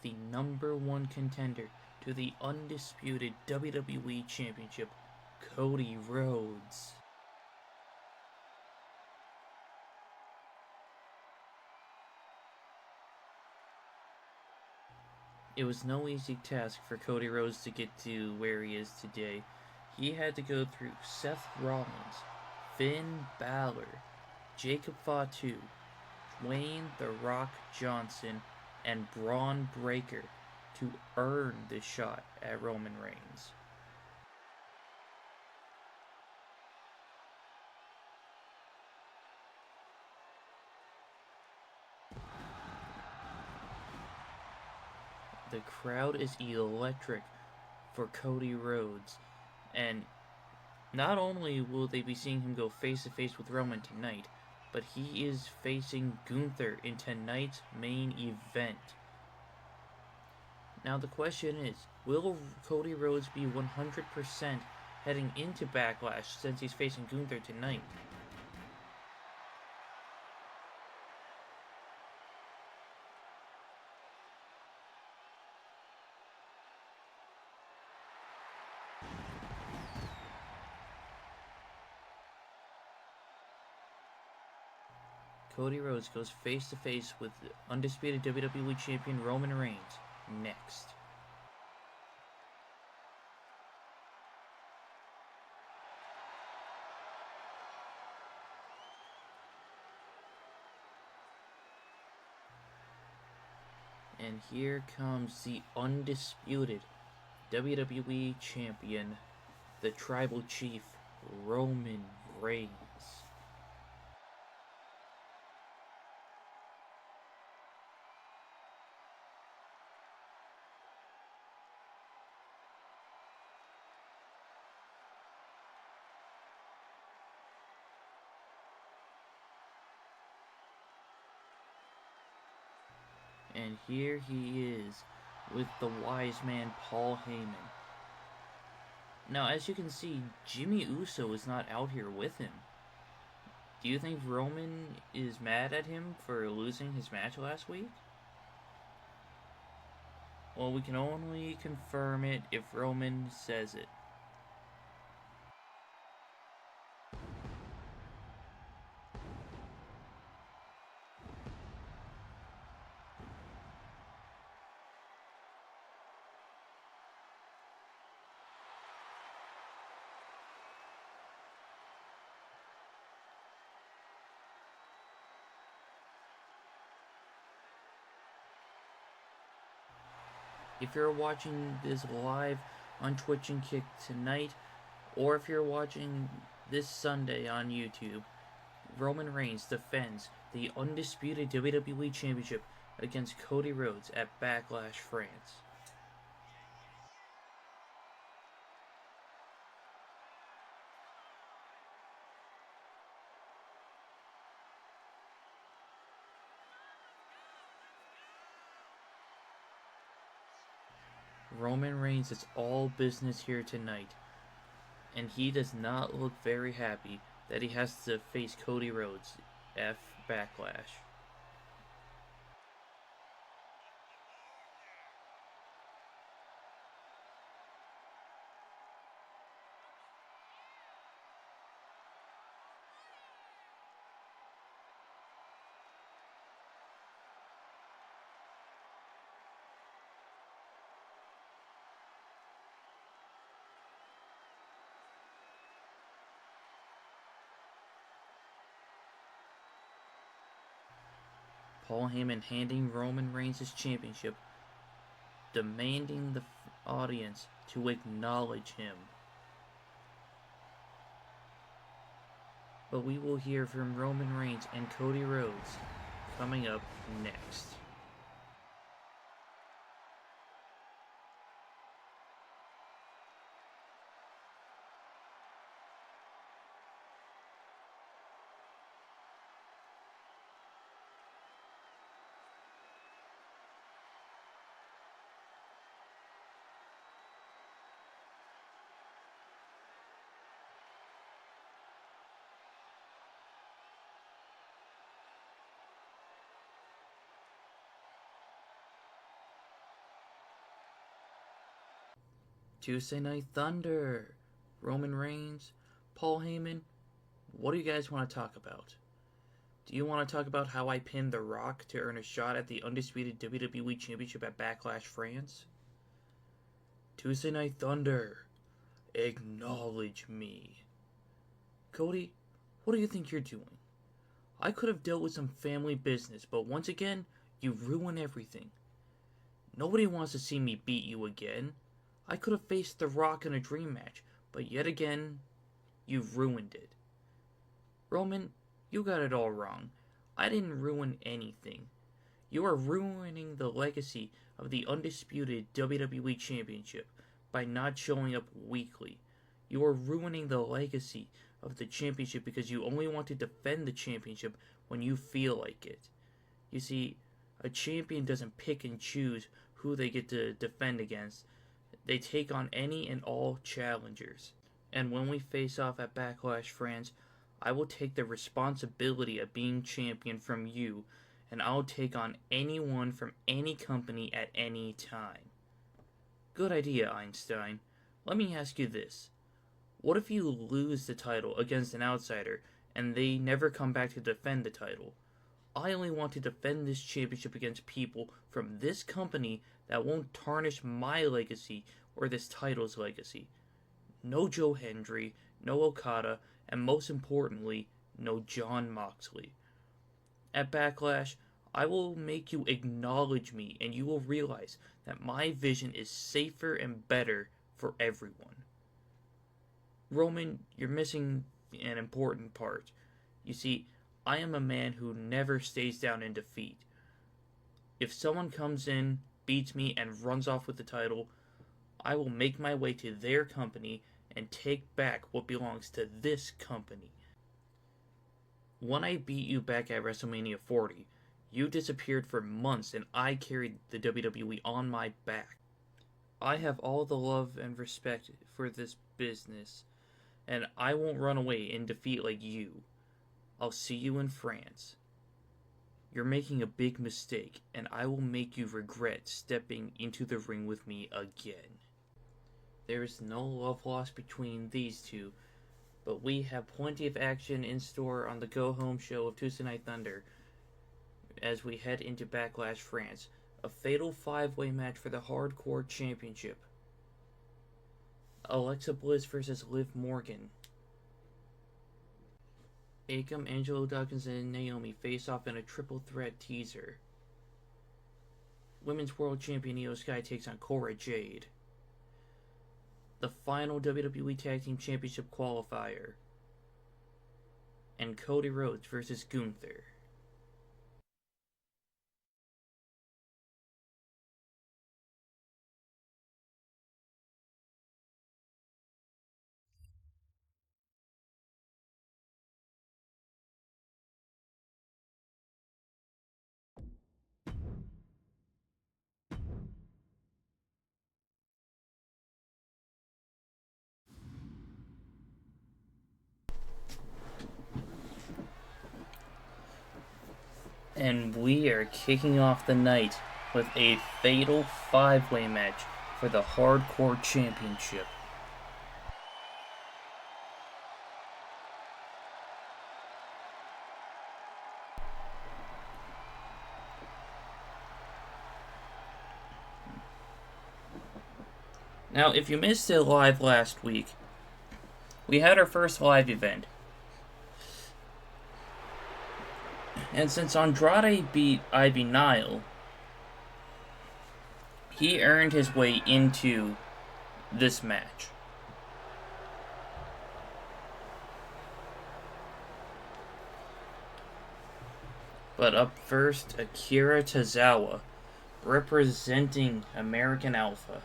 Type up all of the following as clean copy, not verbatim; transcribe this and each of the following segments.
the #1 contender to the undisputed WWE Championship, Cody Rhodes. It was no easy task for Cody Rhodes to get to where he is today. He had to go through Seth Rollins, Finn Balor, Jacob Fatu, Dwayne "The Rock" Johnson, and Braun Breaker to earn the shot at Roman Reigns. The crowd is electric for Cody Rhodes, and not only will they be seeing him go face to face with Roman tonight, but he is facing Gunther in tonight's main event. Now the question is, will Cody Rhodes be 100% heading into Backlash since he's facing Gunther tonight? Cody Rhodes goes face to face with the undisputed WWE Champion Roman Reigns next. And here comes the undisputed WWE Champion, the Tribal Chief, Roman Reigns. And here he is with the wise man Paul Heyman. Now, as you can see, Jimmy Uso is not out here with him. Do you think Roman is mad at him for losing his match last week? Well, we can only confirm it if Roman says it. If you're watching this live on Twitch and Kick tonight, or if you're watching this Sunday on YouTube, Roman Reigns defends the undisputed WWE Championship against Cody Rhodes at Backlash France. Roman Reigns is all business here tonight, and he does not look very happy that he has to face Cody Rhodes at Backlash. Paul Heyman handing Roman Reigns his championship, demanding the audience to acknowledge him. But we will hear from Roman Reigns and Cody Rhodes coming up next. Tuesday Night Thunder. Roman Reigns, Paul Heyman, what do you guys want to talk about? Do you want to talk about how I pinned The Rock to earn a shot at the undisputed WWE Championship at Backlash France? Tuesday Night Thunder, acknowledge me. Cody, what do you think you're doing? I could have dealt with some family business, but once again, you ruin everything. Nobody wants to see me beat you again. I could have faced The Rock in a dream match, but yet again, you've ruined it. Roman, you got it all wrong. I didn't ruin anything. You are ruining the legacy of the undisputed WWE Championship by not showing up weekly. You are ruining the legacy of the championship because you only want to defend the championship when you feel like it. You see, a champion doesn't pick and choose who they get to defend against. They take on any and all challengers. And when we face off at Backlash France, I will take the responsibility of being champion from you, and I'll take on anyone from any company at any time. Good idea, Einstein. Let me ask you this. What if you lose the title against an outsider, and they never come back to defend the title? I only want to defend this championship against people from this company that won't tarnish my legacy or this title's legacy. No Joe Hendry, no Okada, and most importantly, no Jon Moxley. At Backlash, I will make you acknowledge me, and you will realize that my vision is safer and better for everyone. Roman, you're missing an important part. You see, I am a man who never stays down in defeat. If someone comes in, beats me, and runs off with the title, I will make my way to their company and take back what belongs to this company. When I beat you back at WrestleMania 40, you disappeared for months and I carried the WWE on my back. I have all the love and respect for this business, and I won't run away in defeat like you. I'll see you in France. You're making a big mistake, and I will make you regret stepping into the ring with me again. There is no love lost between these two, but we have plenty of action in store on the go-home show of Tuesday Night Thunder as we head into Backlash France, a fatal 5-way match for the Hardcore Championship. Alexa Bliss versus Liv Morgan. Akam, Angelo, Dawkins, and Naomi face off in a triple threat teaser. Women's World Champion Io Sky takes on Cora Jade. The final WWE Tag Team Championship qualifier. And Cody Rhodes versus Gunther. And we are kicking off the night with a fatal 5-way match for the Hardcore Championship. Now, if you missed it live last week, we had our first live event. And since Andrade beat Ivy Nile, he earned his way into this match. But up first, Akira Tozawa, representing American Alpha.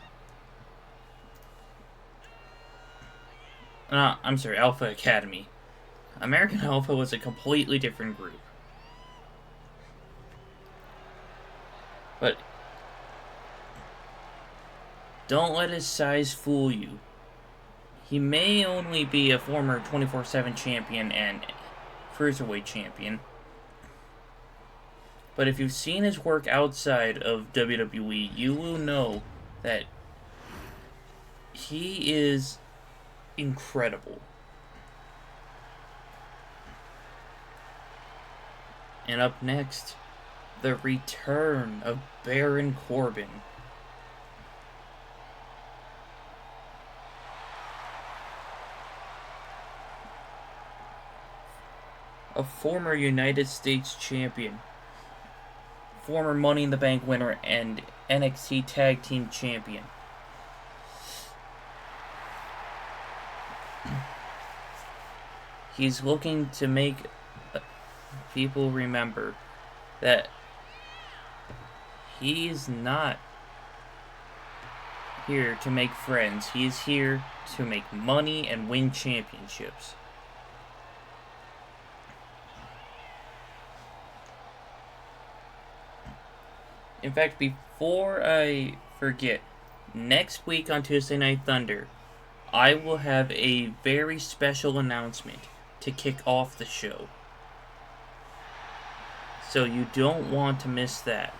Alpha Academy. American Alpha was a completely different group. But don't let his size fool you. He may only be a former 24/7 champion and cruiserweight champion, but if you've seen his work outside of WWE, you will know that He is incredible. And up next, the return of Baron Corbin. A former United States champion, former Money in the Bank winner, and NXT Tag Team champion. He's looking to make people remember that he's not here to make friends. He's here to make money and win championships. In fact, before I forget, next week on Tuesday Night Thunder, I will have a very special announcement to kick off the show. So you don't want to miss that.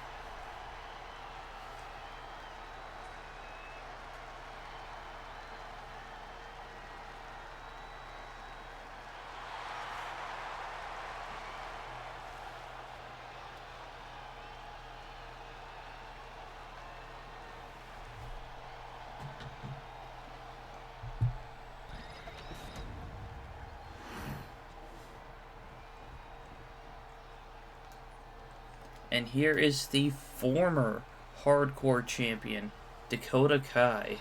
And here is the former hardcore champion, Dakota Kai.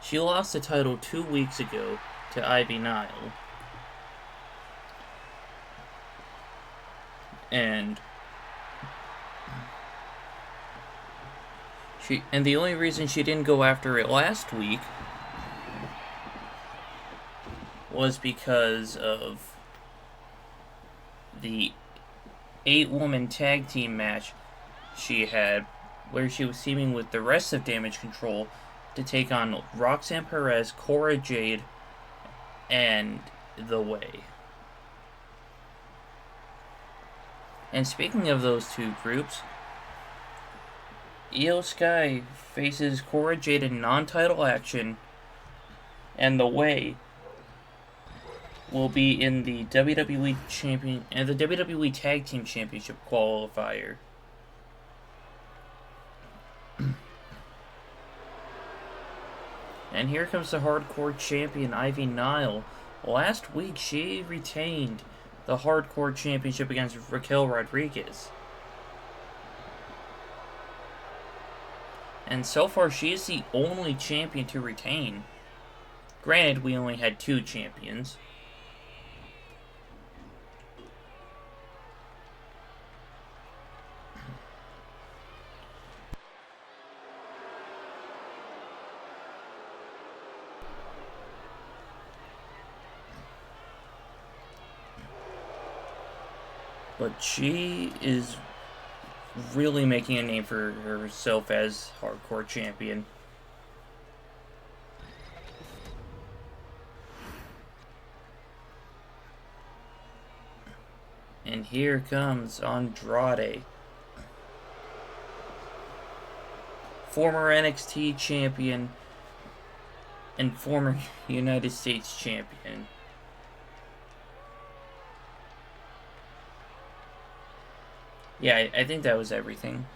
She lost the title 2 weeks ago to Ivy Nile. And the only reason she didn't go after it last week was because of the 8-woman tag team match she had, where she was teaming with the rest of Damage Control to take on Roxanne Perez, Cora, Jade, and The Way. And speaking of those two groups, Io Sky faces Cora Jade in non-title action, and The Way will be in the WWE Champion and the WWE Tag Team Championship qualifier. And here comes the hardcore champion, Ivy Nile. Last week, she retained the hardcore championship against Raquel Rodriguez. And so far, she is the only champion to retain. Granted, we only had 2 champions. But she is really making a name for herself as hardcore champion. And here comes Andrade, former NXT champion and former United States champion. Yeah, I think that was everything.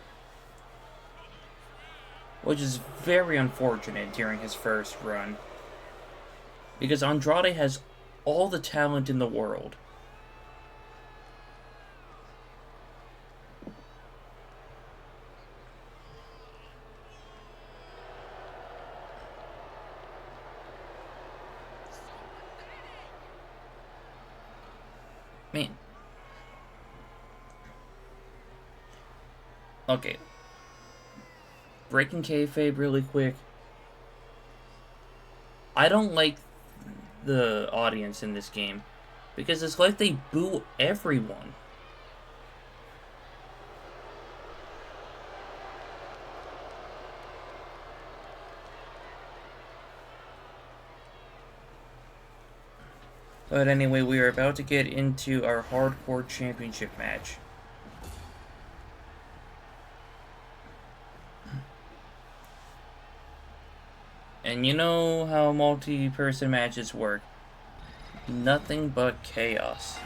Which is very unfortunate during his first run, because Andrade has all the talent in the world. Man. Okay. Breaking kayfabe really quick. I don't like the audience in this game, because it's like they boo everyone. But anyway, we are about to get into our hardcore championship match. And you know how multi-person matches work. Nothing but chaos.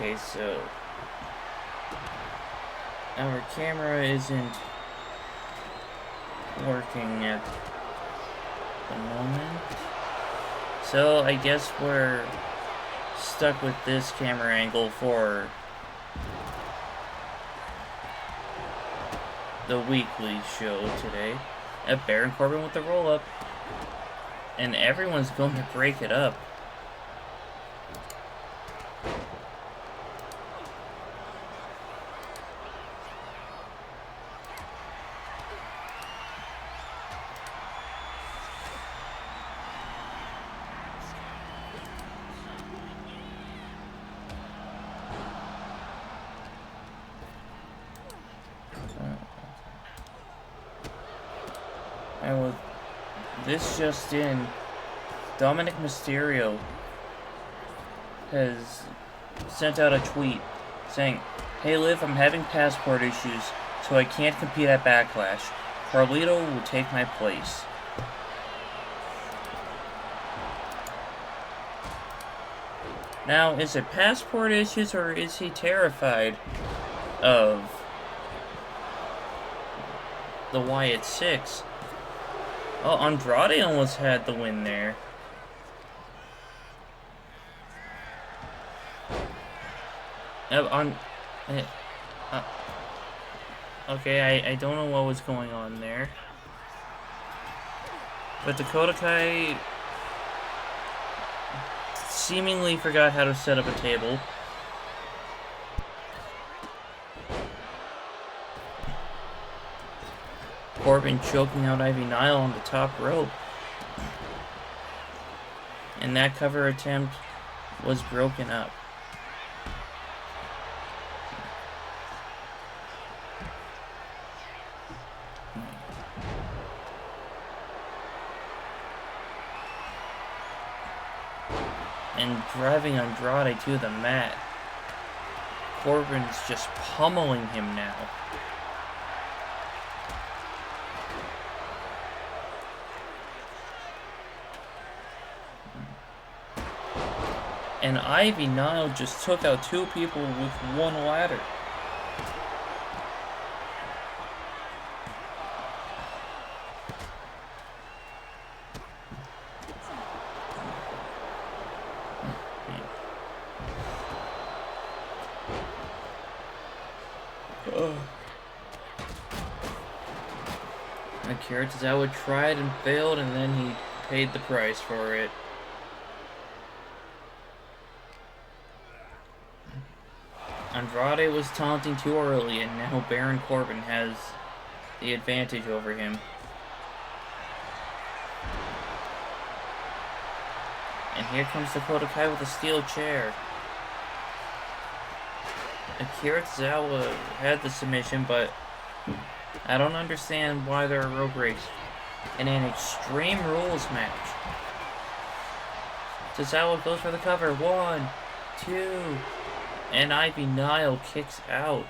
Okay, so our camera isn't working at the moment, so I guess we're stuck with this camera angle for the weekly show today. Baron Corbin with the roll-up, and everyone's going to break it up. This just in, Dominic Mysterio has sent out a tweet saying, "Hey Liv, I'm having passport issues, so I can't compete at Backlash. Carlito will take my place." Now, is it passport issues, or is he terrified of the Wyatt Six? Oh, Andrade almost had the win there. Okay, I don't know what was going on there. But Dakota Kai seemingly forgot how to set up a table. Corbin choking out Ivy Nile on the top rope. And that cover attempt was broken up. And driving Andrade to the mat. Corbin's just pummeling him now. And Ivy Nile just took out two people with one ladder. Akira Tozawa tried and failed, and then he paid the price for it. Andrade was taunting too early, and now Baron Corbin has the advantage over him. And here comes Dakota Kai with a steel chair. Akira Tozawa had the submission, but I don't understand why there are rope breaks in an Extreme Rules match. Tozawa goes for the cover. 1, 2... And Ivy Nile kicks out.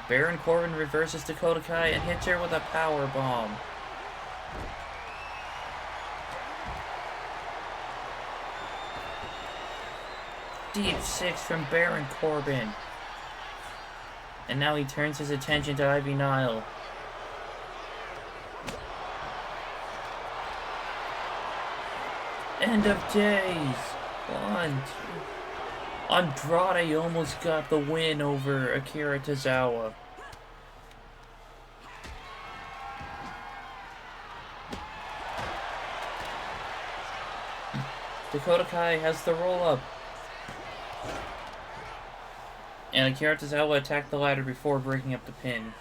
Baron Corbin reverses Dakota Kai and hits her with a power bomb. Deep 6 from Baron Corbin. And now he turns his attention to Ivy Nile. End of days. 1, 2. Andrade almost got the win over Akira Tozawa. Dakota Kai has the roll-up. And Akira Tozawa attacked the ladder before breaking up the pin.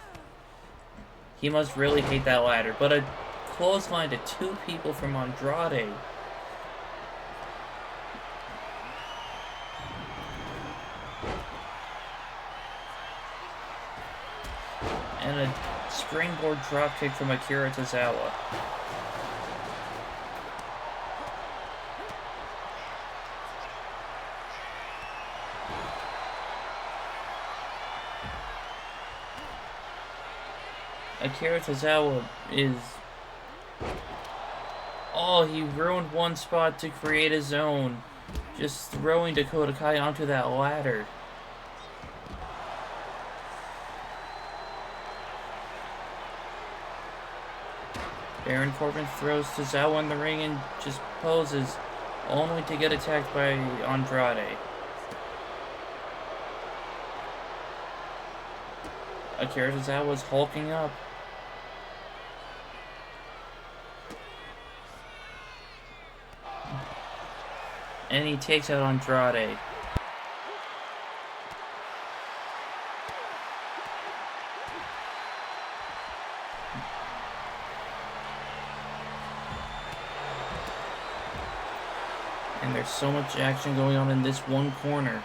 He must really hate that ladder. But a clothesline to 2 people from Andrade. And a springboard dropkick from Akira Tozawa. Akira Tozawa is... Oh, he ruined one spot to create his own. Just throwing Dakota Kai onto that ladder. Baron Corbin throws Tozawa in the ring and just poses, only to get attacked by Andrade. Akira Tozawa's hulking up. And he takes out Andrade. And there's so much action going on in this one corner.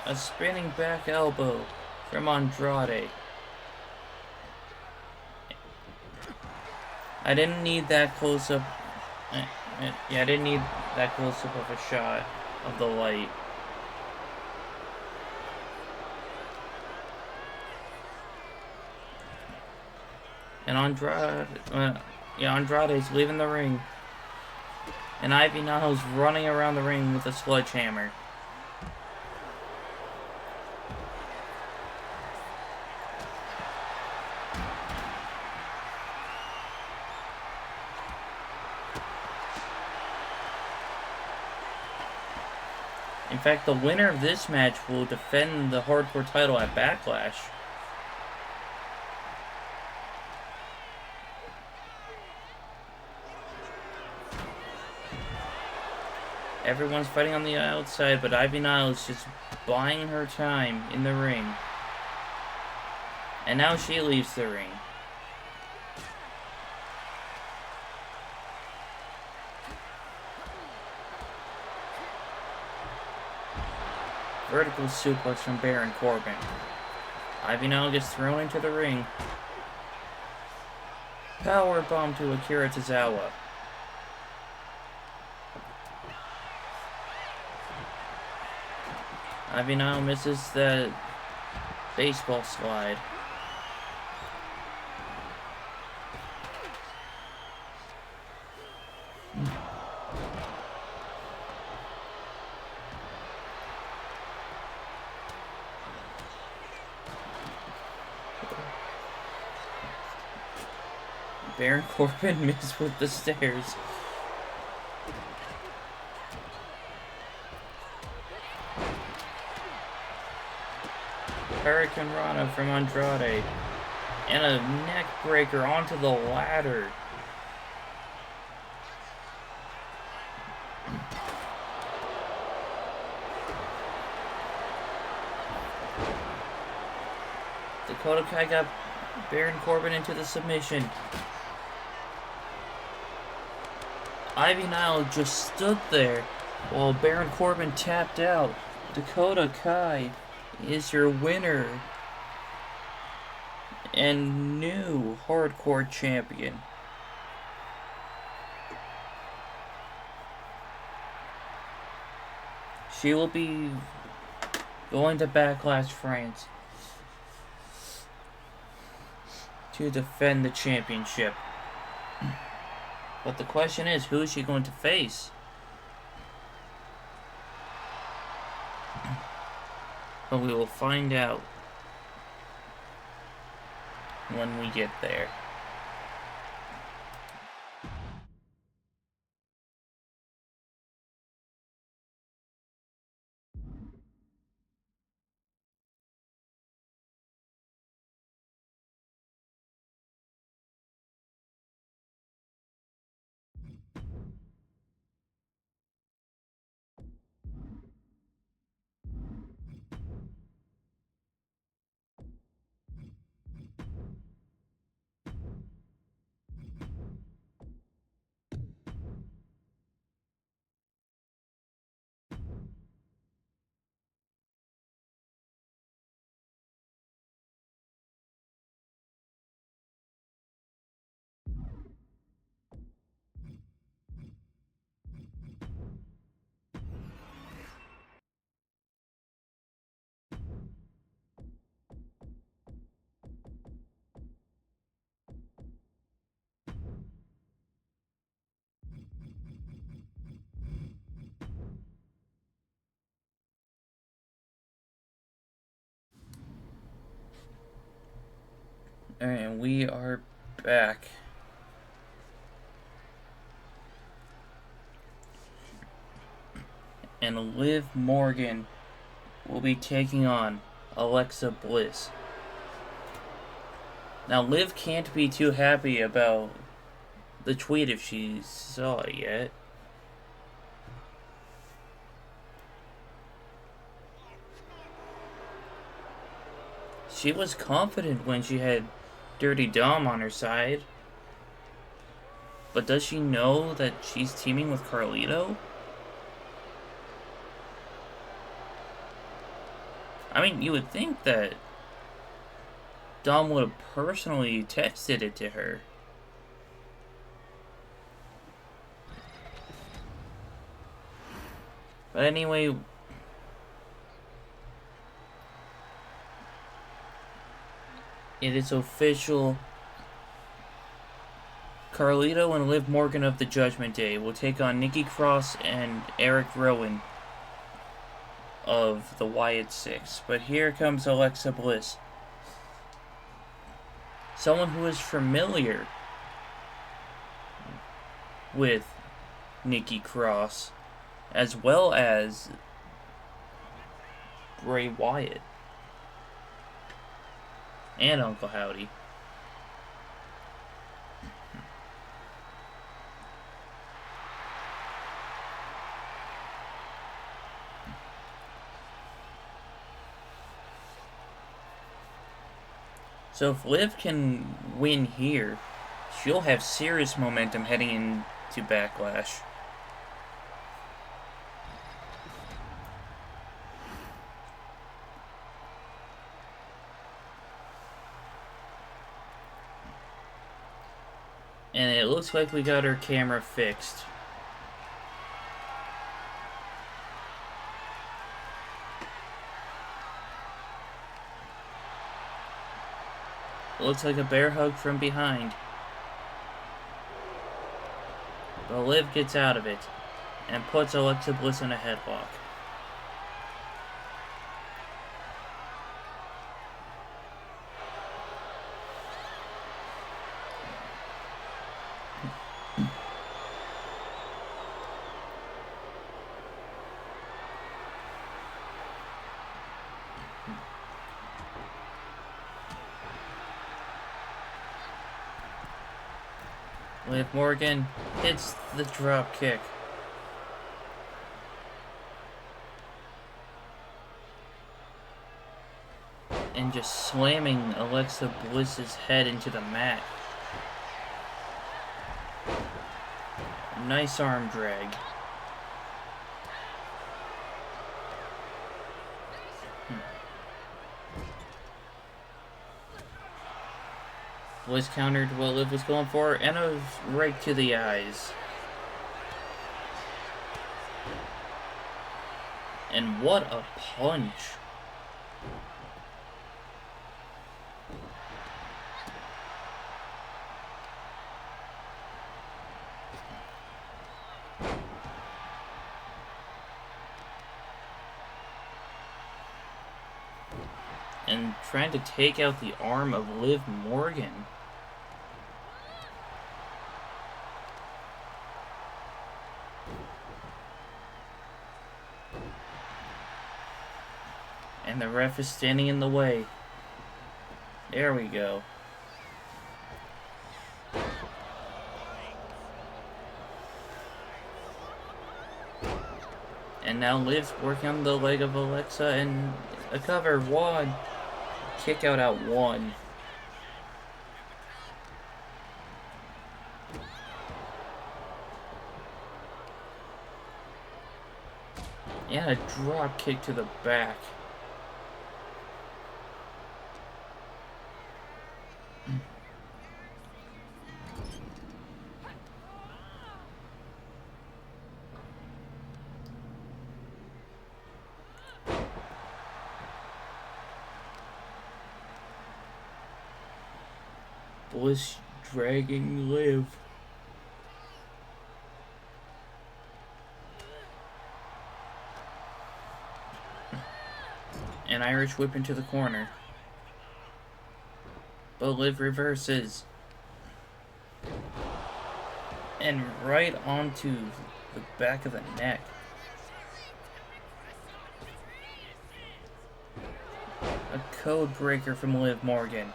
A spinning back elbow from Andrade. I didn't need that close-up. Yeah, I didn't need that close-up of a shot of the light. And Andrade's leaving the ring. And Ivy Nile's running around the ring with a sledgehammer. In fact, the winner of this match will defend the hardcore title at Backlash. Everyone's fighting on the outside, but Ivy Nile is just buying her time in the ring. And now she leaves the ring. Vertical suplex from Baron Corbin. Ivy Nile gets thrown into the ring. Powerbomb to Akira Tozawa. Ivy Nile misses the baseball slide. Baron Corbin missed with the stairs. Hurricane Rana from Andrade. And a neck breaker onto the ladder. Dakota Kai got Baron Corbin into the submission. Ivy Nile just stood there while Baron Corbin tapped out. Dakota Kai is your winner and new hardcore champion. She will be going to Backlash France to defend the championship. But the question is, who is she going to face? But we will find out when we get there. Alright, we are back. And Liv Morgan will be taking on Alexa Bliss. Now, Liv can't be too happy about the tweet if she saw it yet. She was confident when she had Dirty Dom on her side. But does she know that she's teaming with Carlito? I mean, you would think that Dom would have personally texted it to her. But anyway, it is official. Carlito and Liv Morgan of the Judgment Day will take on Nikki Cross and Eric Rowan of the Wyatt Six. But here comes Alexa Bliss. Someone who is familiar with Nikki Cross as well as Bray Wyatt and Uncle Howdy. So if Liv can win here, she'll have serious momentum heading into Backlash. And it looks like we got her camera fixed. Looks like a bear hug from behind. But Liv gets out of it and puts Alexa Bliss in a headlock. Liv Morgan hits the drop kick. And just slamming Alexa Bliss's head into the mat. Nice arm drag. Bliss countered what Liv was going for, and it was right to the eyes. And what a punch. And trying to take out the arm of Liv Morgan. And the ref is standing in the way. There we go. And now Liv's working on the leg of Alexa, and a cover, one. Kick out one. And a drop kick to the back. Bliss dragging Liv. An Irish whip into the corner. But Liv reverses. And right onto the back of the neck. A code breaker from Liv Morgan.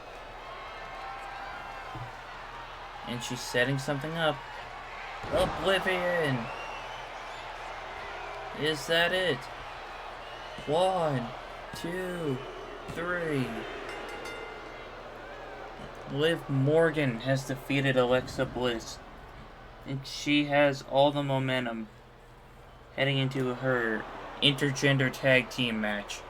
And she's setting something up. Oblivion! Is that it? 1, 2, 3. Liv Morgan has defeated Alexa Bliss. And she has all the momentum heading into her intergender tag team match.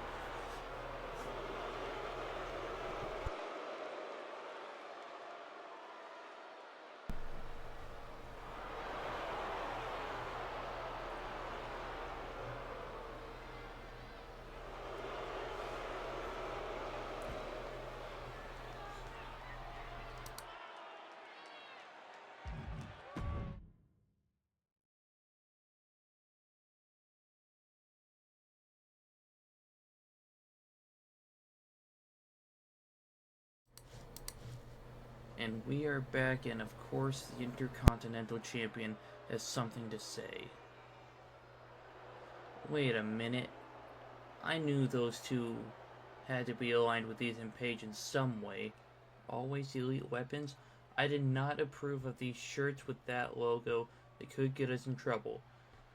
And we are back, and of course the Intercontinental Champion has something to say. Wait a minute. I knew those two had to be aligned with Ethan Page in some way. Always Elite Weapons? I did not approve of these shirts with that logo. They could get us in trouble.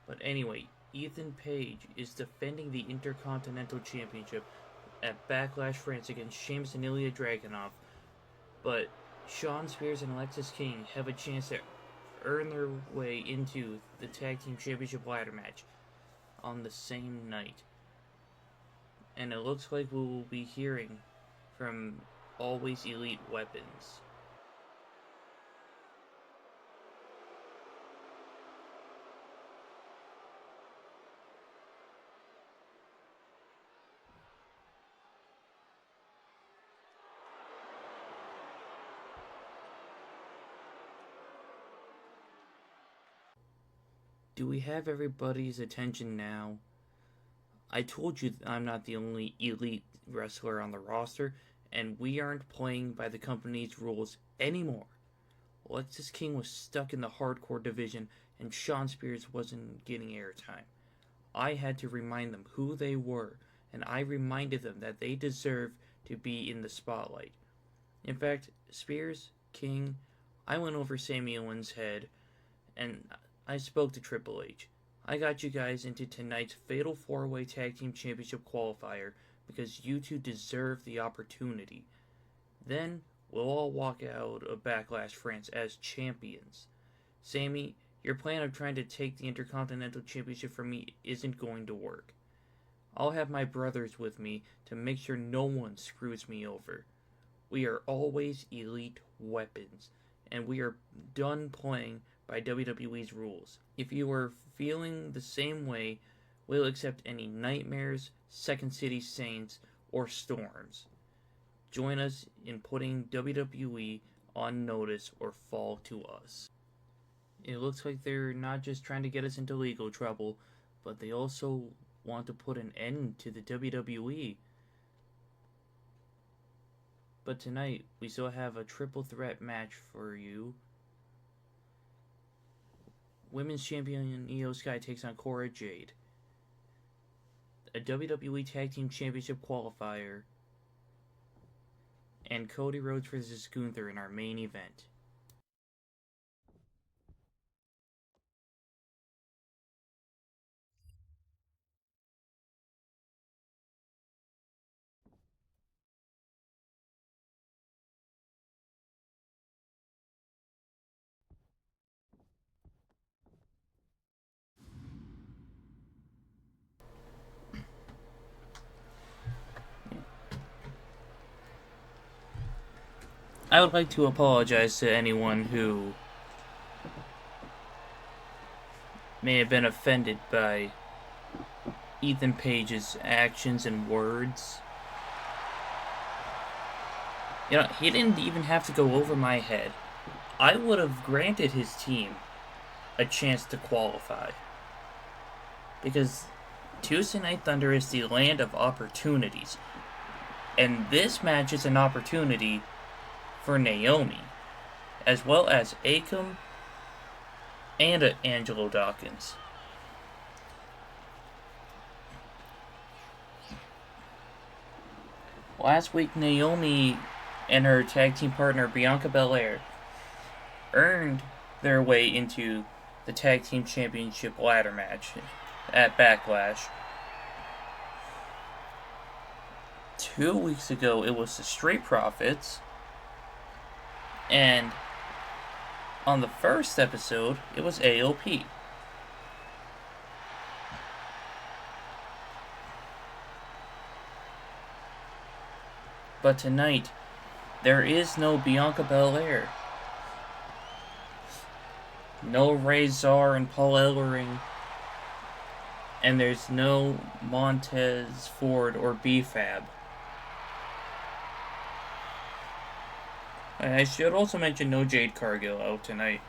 But anyway, Ethan Page is defending the Intercontinental Championship at Backlash France against Sheamus and Ilya Dragunov. But Shawn Spears and Alexis King have a chance to earn their way into the Tag Team Championship ladder match on the same night. And it looks like we will be hearing from Always Elite Weapons. Do we have everybody's attention now? I told you that I'm not the only elite wrestler on the roster, and we aren't playing by the company's rules anymore. Alexis King was stuck in the hardcore division, and Shawn Spears wasn't getting airtime. I had to remind them who they were, and I reminded them that they deserve to be in the spotlight. In fact, Spears, King, I went over Sami Owens' head, and I spoke to Triple H. I got you guys into tonight's Fatal 4-Way Tag Team Championship Qualifier because you two deserve the opportunity. Then, we'll all walk out of Backlash France as champions. Sami, your plan of trying to take the Intercontinental Championship from me isn't going to work. I'll have my brothers with me to make sure no one screws me over. We are always elite weapons, and we are done playing by WWE's rules. If you are feeling the same way, we'll accept any nightmares, Second City Saints, or storms. Join us in putting WWE on notice or fall to us. It looks like they're not just trying to get us into legal trouble, but they also want to put an end to the WWE. But tonight, we still have a triple threat match for you. Women's Champion Io Sky takes on Cora, Jade. A WWE Tag Team Championship Qualifier. And Cody Rhodes versus Gunther in our main event. I would like to apologize to anyone who may have been offended by Ethan Page's actions and words. You know, he didn't even have to go over my head. I would have granted his team a chance to qualify. Because Tuesday Night Thunder is the land of opportunities. And this match is an opportunity for Naomi, as well as Akam and Angelo Dawkins. Last week, Naomi and her tag team partner Bianca Belair earned their way into the tag team championship ladder match at Backlash. 2 weeks ago, it was the Street Profits, and on the first episode, it was AOP. But tonight, there is no Bianca Belair, no Razor and Paul Ellering, and there's no Montez Ford or B-Fab. I should also mention no Jade Cargill out tonight.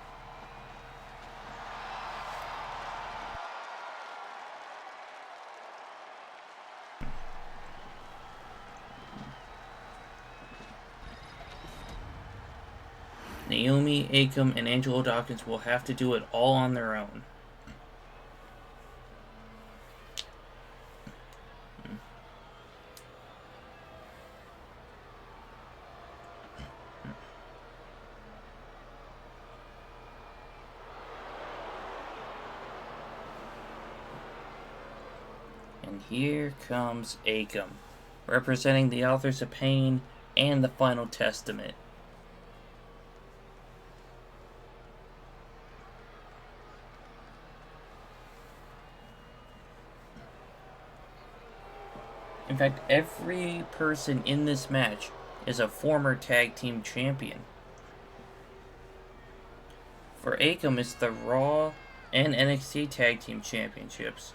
Naomi, Akam, and Angelo Dawkins will have to do it all on their own. And here comes Akam, representing the Authors of Pain and the Final Testament. In fact, every person in this match is a former tag team champion. For Akam, it's the Raw and NXT tag team championships.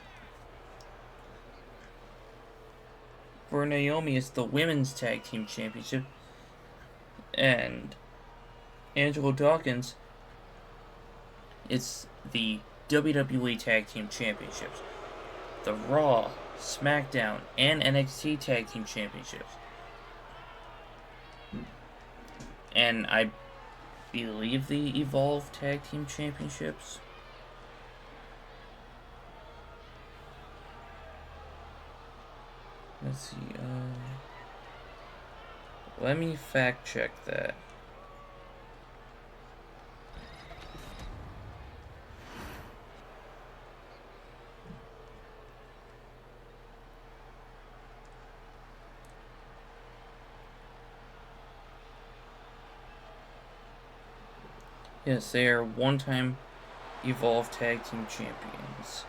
For Naomi, it's the Women's Tag Team Championship. And Angelo Dawkins, it's the WWE Tag Team Championships. The Raw, SmackDown, and NXT Tag Team Championships. And I believe the Evolve Tag Team Championships. Let's see, let me fact check that. Yes, they are one-time Evolve Tag Team Champions.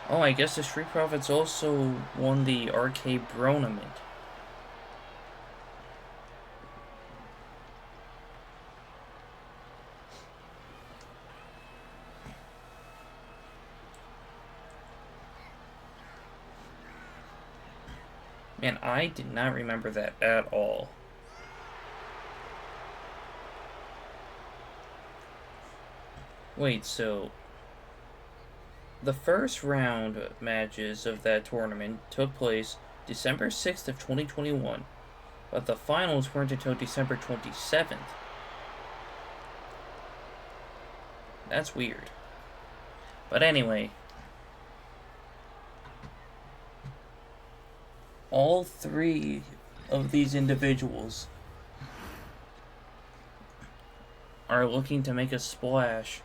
Oh, I guess the Street Profits also won the Arcade Bronament. Man, I did not remember that at all. Wait, so the first round matches of that tournament took place December 6th of 2021, but the finals weren't until December 27th. That's weird. But anyway, all three of these individuals are looking to make a splash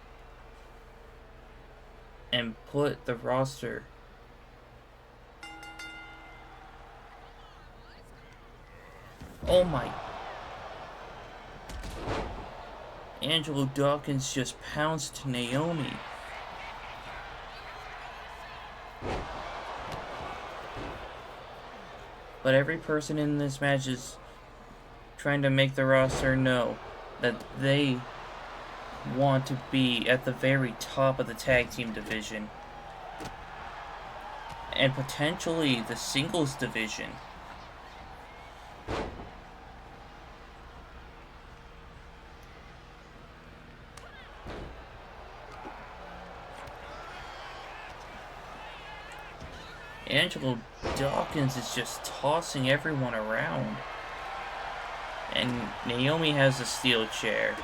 and put the roster oh my. Angelo Dawkins just pounced Naomi. But every person in this match is trying to make the roster know that they want to be at the very top of the tag team division. And potentially the singles division. Angelo Dawkins is just tossing everyone around. And Naomi has a steel chair.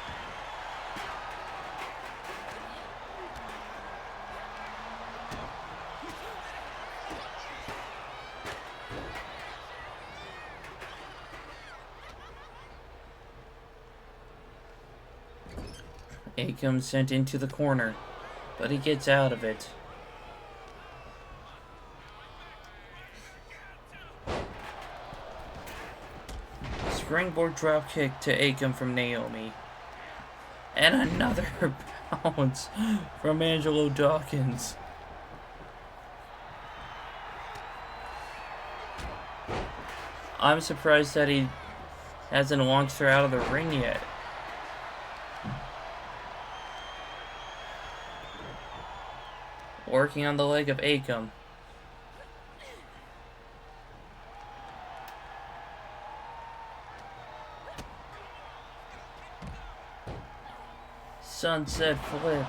Akam sent into the corner, but he gets out of it. Springboard dropkick to Akam from Naomi. And another bounce from Angelo Dawkins. I'm surprised that he hasn't launched her out of the ring yet. Working on the leg of Akam. Sunset flip.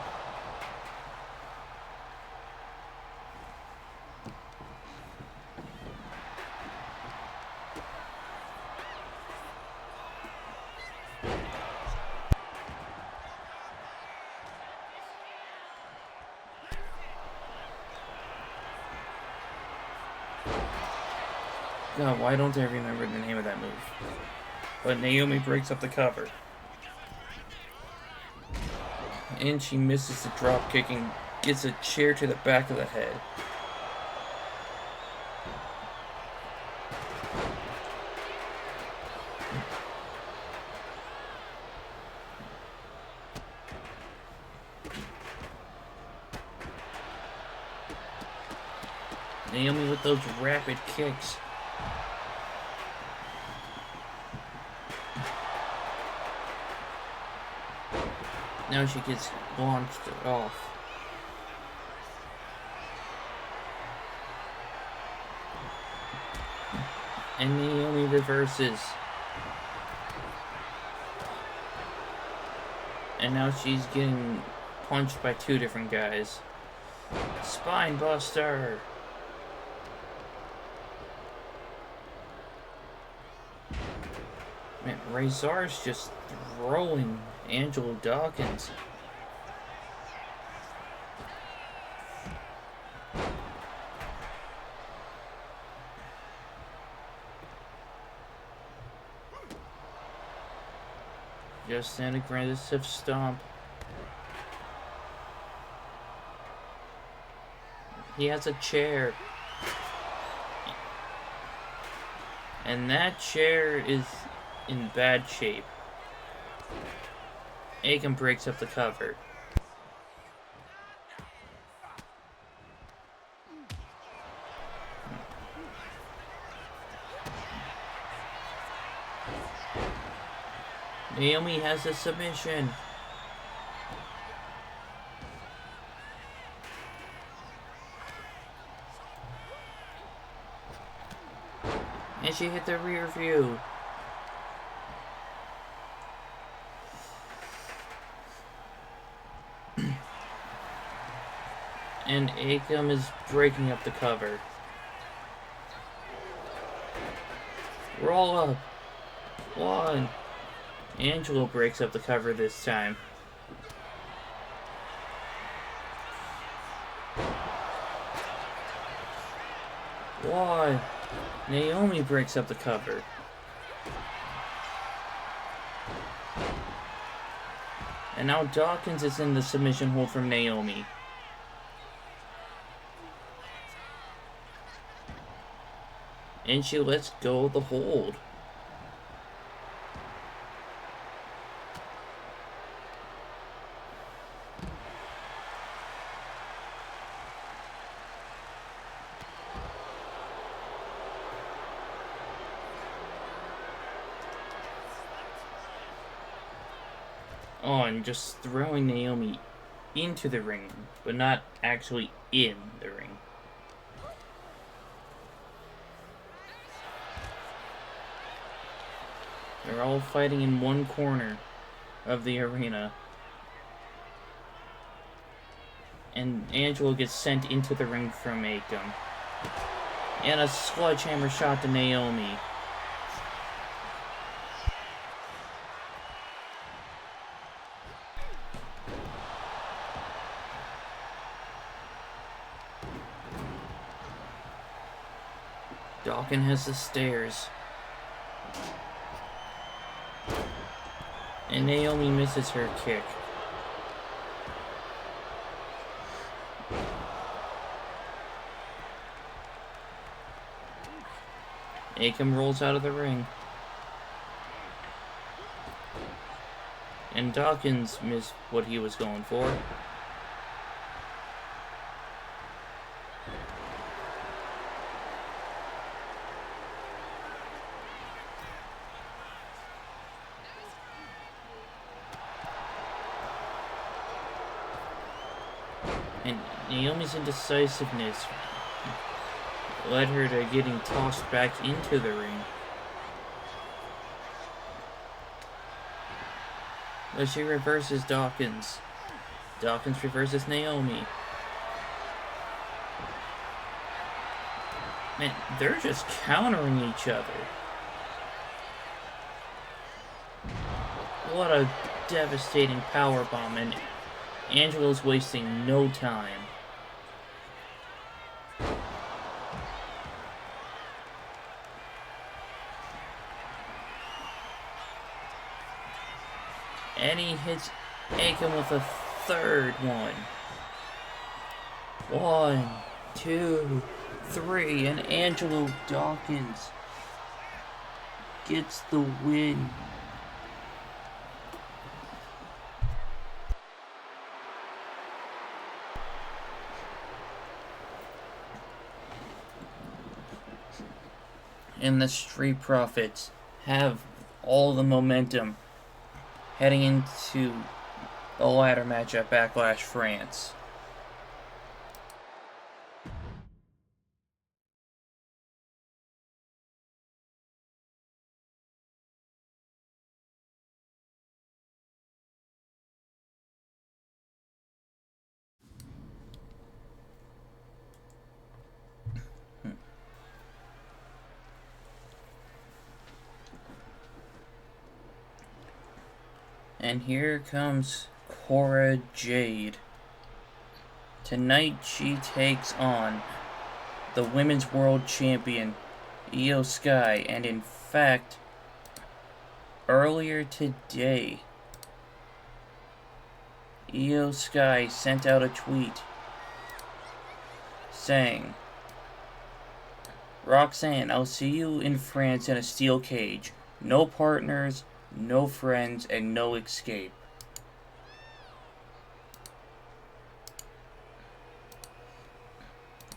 God, why don't I remember the name of that move? But Naomi breaks up the cover. And she misses the drop kick and gets a chair to the back of the head. Naomi with those rapid kicks. Now she gets launched off. And Naomi reverses. And now she's getting punched by two different guys. Spine buster! Man, Razor's just throwing Angelo Dawkins. Just an aggressive stomp. He has a chair. And that chair is in bad shape. Akam breaks up the cover. Naomi has a submission. And she hit the rear view. And Akam is breaking up the cover. Roll up. One. Angelo breaks up the cover this time. One. Naomi breaks up the cover. And now Dawkins is in the submission hold from Naomi. And she lets go of the hold. Oh, and just throwing Naomi into the ring, but not actually in the ring. They're all fighting in one corner of the arena. And Angelo gets sent into the ring from Akam. And a sledgehammer shot to Naomi. Dawkins has the stairs. And Naomi misses her kick. Akam rolls out of the ring. And Dawkins missed what he was going for. And Naomi's indecisiveness led her to getting tossed back into the ring. But she reverses Dawkins. Dawkins reverses Naomi. Man, they're just countering each other. What a devastating powerbomb, and Angelo's wasting no time. And he hits Akam with a third one. 1, 2, 3, and Angelo Dawkins gets the win. And the Street Profits have all the momentum heading into the ladder match at Backlash France. And here comes Cora Jade. Tonight she takes on the Women's World Champion, Io Sky. And in fact, earlier today, Io Sky sent out a tweet saying, "Roxanne, I'll see you in France in a steel cage. No partners, no friends, and no escape."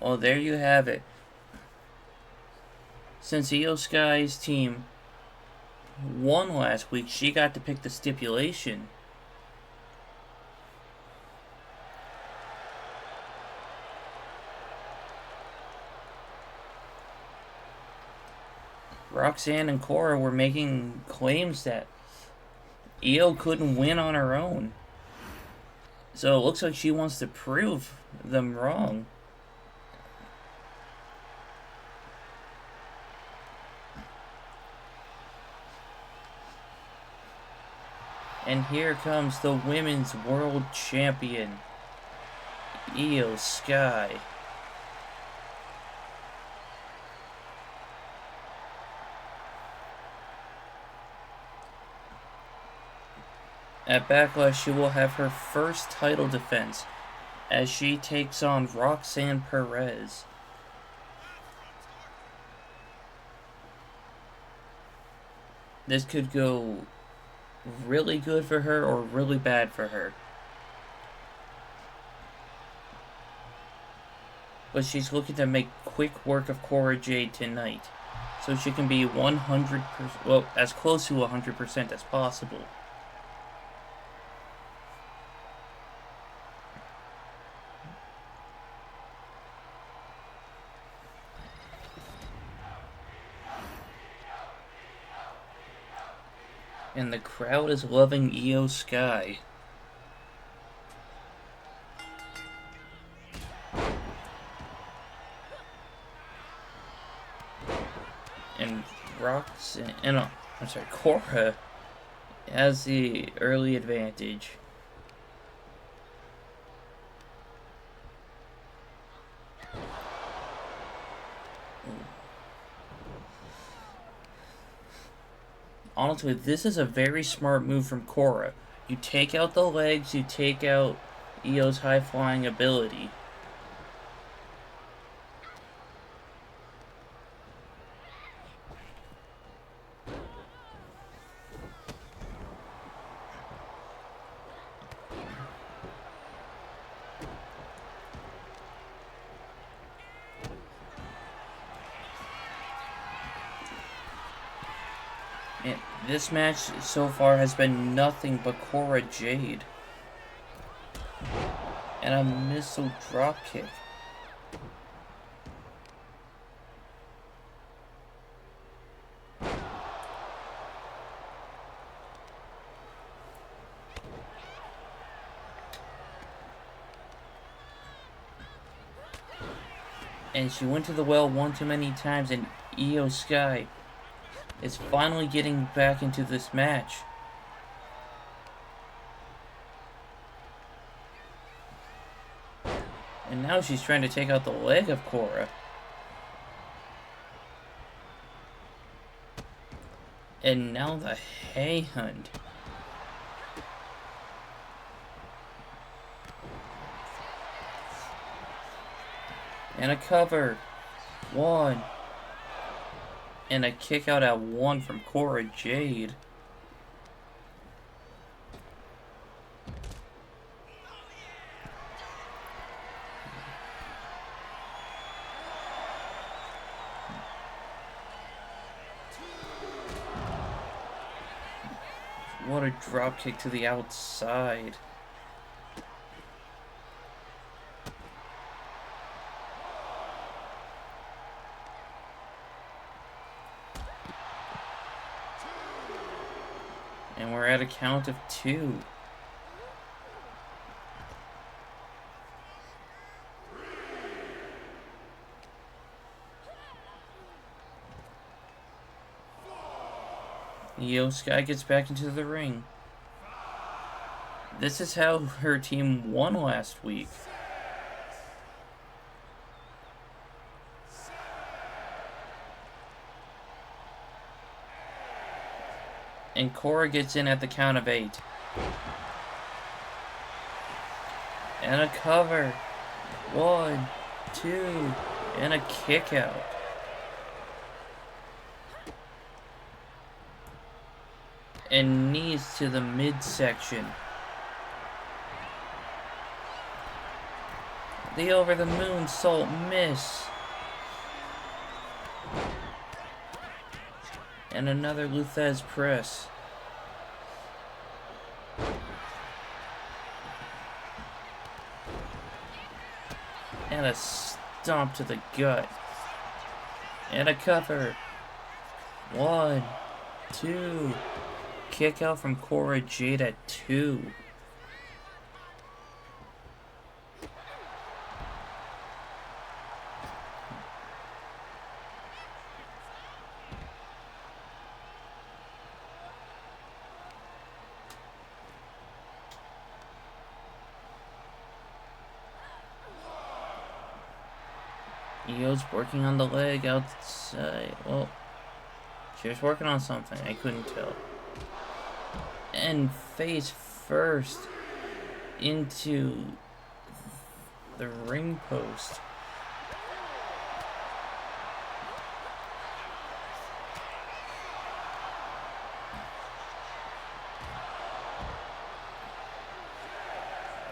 Well, there you have it. Since Io Sky's team won last week, she got to pick the stipulation. Roxanne and Cora were making claims that Io couldn't win on her own. So it looks like she wants to prove them wrong. And here comes the Women's World Champion, Io Sky. At Backlash, she will have her first title defense as she takes on Roxanne Perez. This could go really good for her or really bad for her. But she's looking to make quick work of Cora Jade tonight, so she can be 100%, well, as close to 100% as possible. And the crowd is loving Io Sky. and Cora has the early advantage. Honestly, this is a very smart move from Cora. You take out the legs, you take out Io's high-flying ability. And this match so far has been nothing but Cora Jade. And a missile dropkick. And she went to the well one too many times, and Io Sky is finally getting back into this match. And now she's trying to take out the leg of Cora. And now the hay hunt. And a cover. 1. And a kick out at 1 from Cora Jade. What a drop kick to the outside. And we're at a count of 2. Io Sky gets back into the ring. This is how her team won last week. And Cora gets in at the count of 8. And a cover. 1, 2, and a kick out. And knees to the midsection. The over the moonsault miss. And another Luthez press. And a stomp to the gut. And a cover. 1, 2. Kick out from Cora Jade at 2. Io's working on the leg outside. Well, she was working on something. I couldn't tell. And face first into the ring post.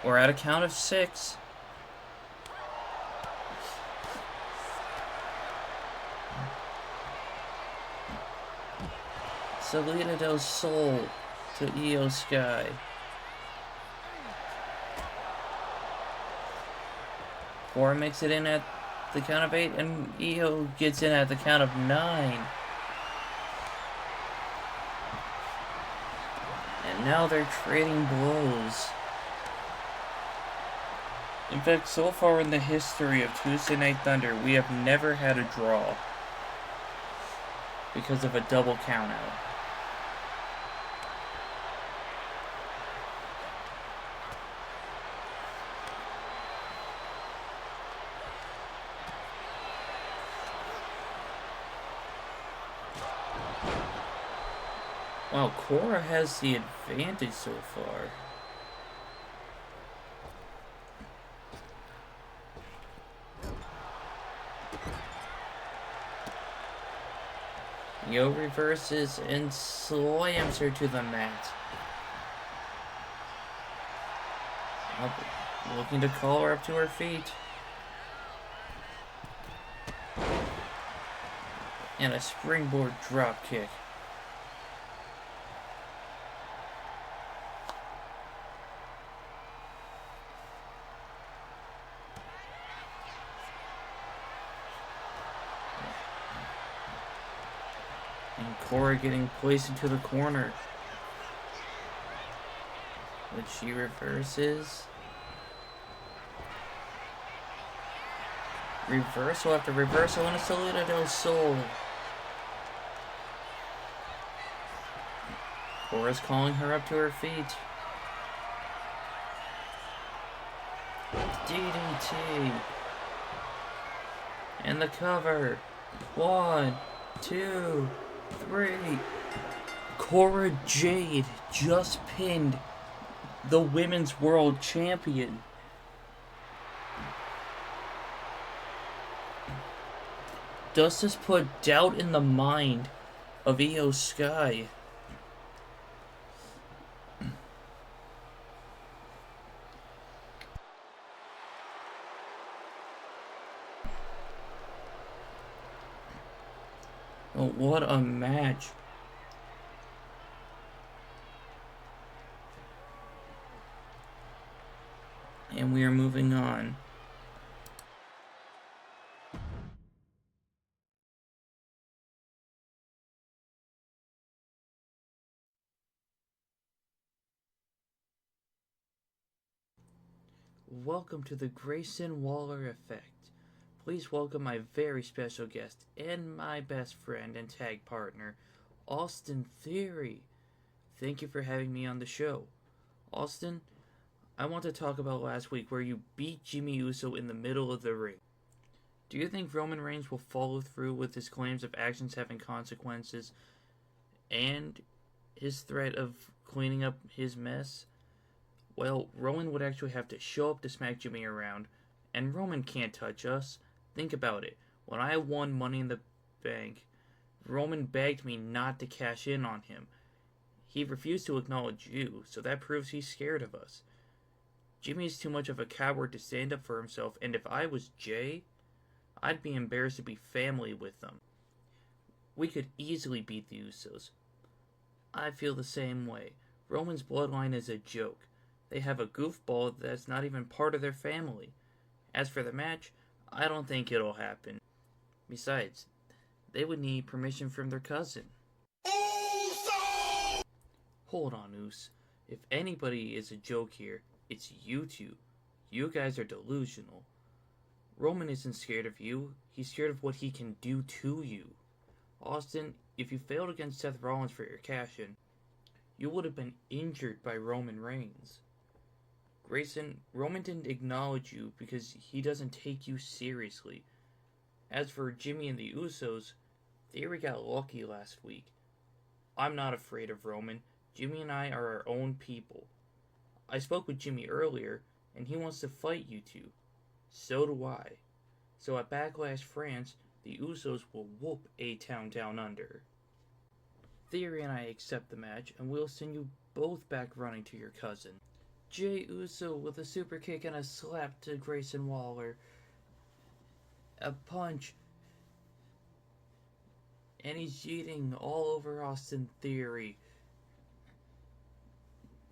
We're at a count of 6. Salida del Sol to Io Sky. Cora makes it in at the count of 8, and Io gets in at the count of 9. And now they're trading blows. In fact, so far in the history of Tuesday Night Thunder, we have never had a draw because of a double countout. Wow, Cora has the advantage so far. Yo reverses and slams her to the mat. Looking to call her up to her feet. And a springboard drop kick. And Cora getting placed into the corner. But she reverses. Reversal after reversal and a Salida del Sol. Cora's calling her up to her feet. DDT. And the cover. 1, 2, 3. Cora Jade just pinned the Women's World Champion. Does this put doubt in the mind of Io Sky? Oh, what a match. And we are moving on. Welcome to the Grayson Waller Effect. Please welcome my very special guest and my best friend and tag partner, Austin Theory. Thank you for having me on the show. Austin, I want to talk about last week where you beat Jimmy Uso in the middle of the ring. Do you think Roman Reigns will follow through with his claims of actions having consequences and his threat of cleaning up his mess? Well, Roman would actually have to show up to smack Jimmy around, and Roman can't touch us. Think about it. When I won Money in the Bank, Roman begged me not to cash in on him. He refused to acknowledge you, so that proves he's scared of us. Jimmy's too much of a coward to stand up for himself, and if I was Jay, I'd be embarrassed to be family with them. We could easily beat the Usos. I feel the same way. Roman's bloodline is a joke. They have a goofball that's not even part of their family. As for the match, I don't think it'll happen. Besides, they would need permission from their cousin. Hold on, Oos. If anybody is a joke here, it's you two. You guys are delusional. Roman isn't scared of you. He's scared of what he can do to you. Austin, if you failed against Seth Rollins for your cash-in, you would have been injured by Roman Reigns. Grayson, Roman didn't acknowledge you because he doesn't take you seriously. As for Jimmy and the Usos, Theory got lucky last week. I'm not afraid of Roman. Jimmy and I are our own people. I spoke with Jimmy earlier, and he wants to fight you two. So do I. So at Backlash France, the Usos will whoop A-Town Down Under. Theory and I accept the match, and we'll send you both back running to your cousin. Jey Uso with a super kick and a slap to Grayson Waller. A punch. And he's cheating all over Austin Theory.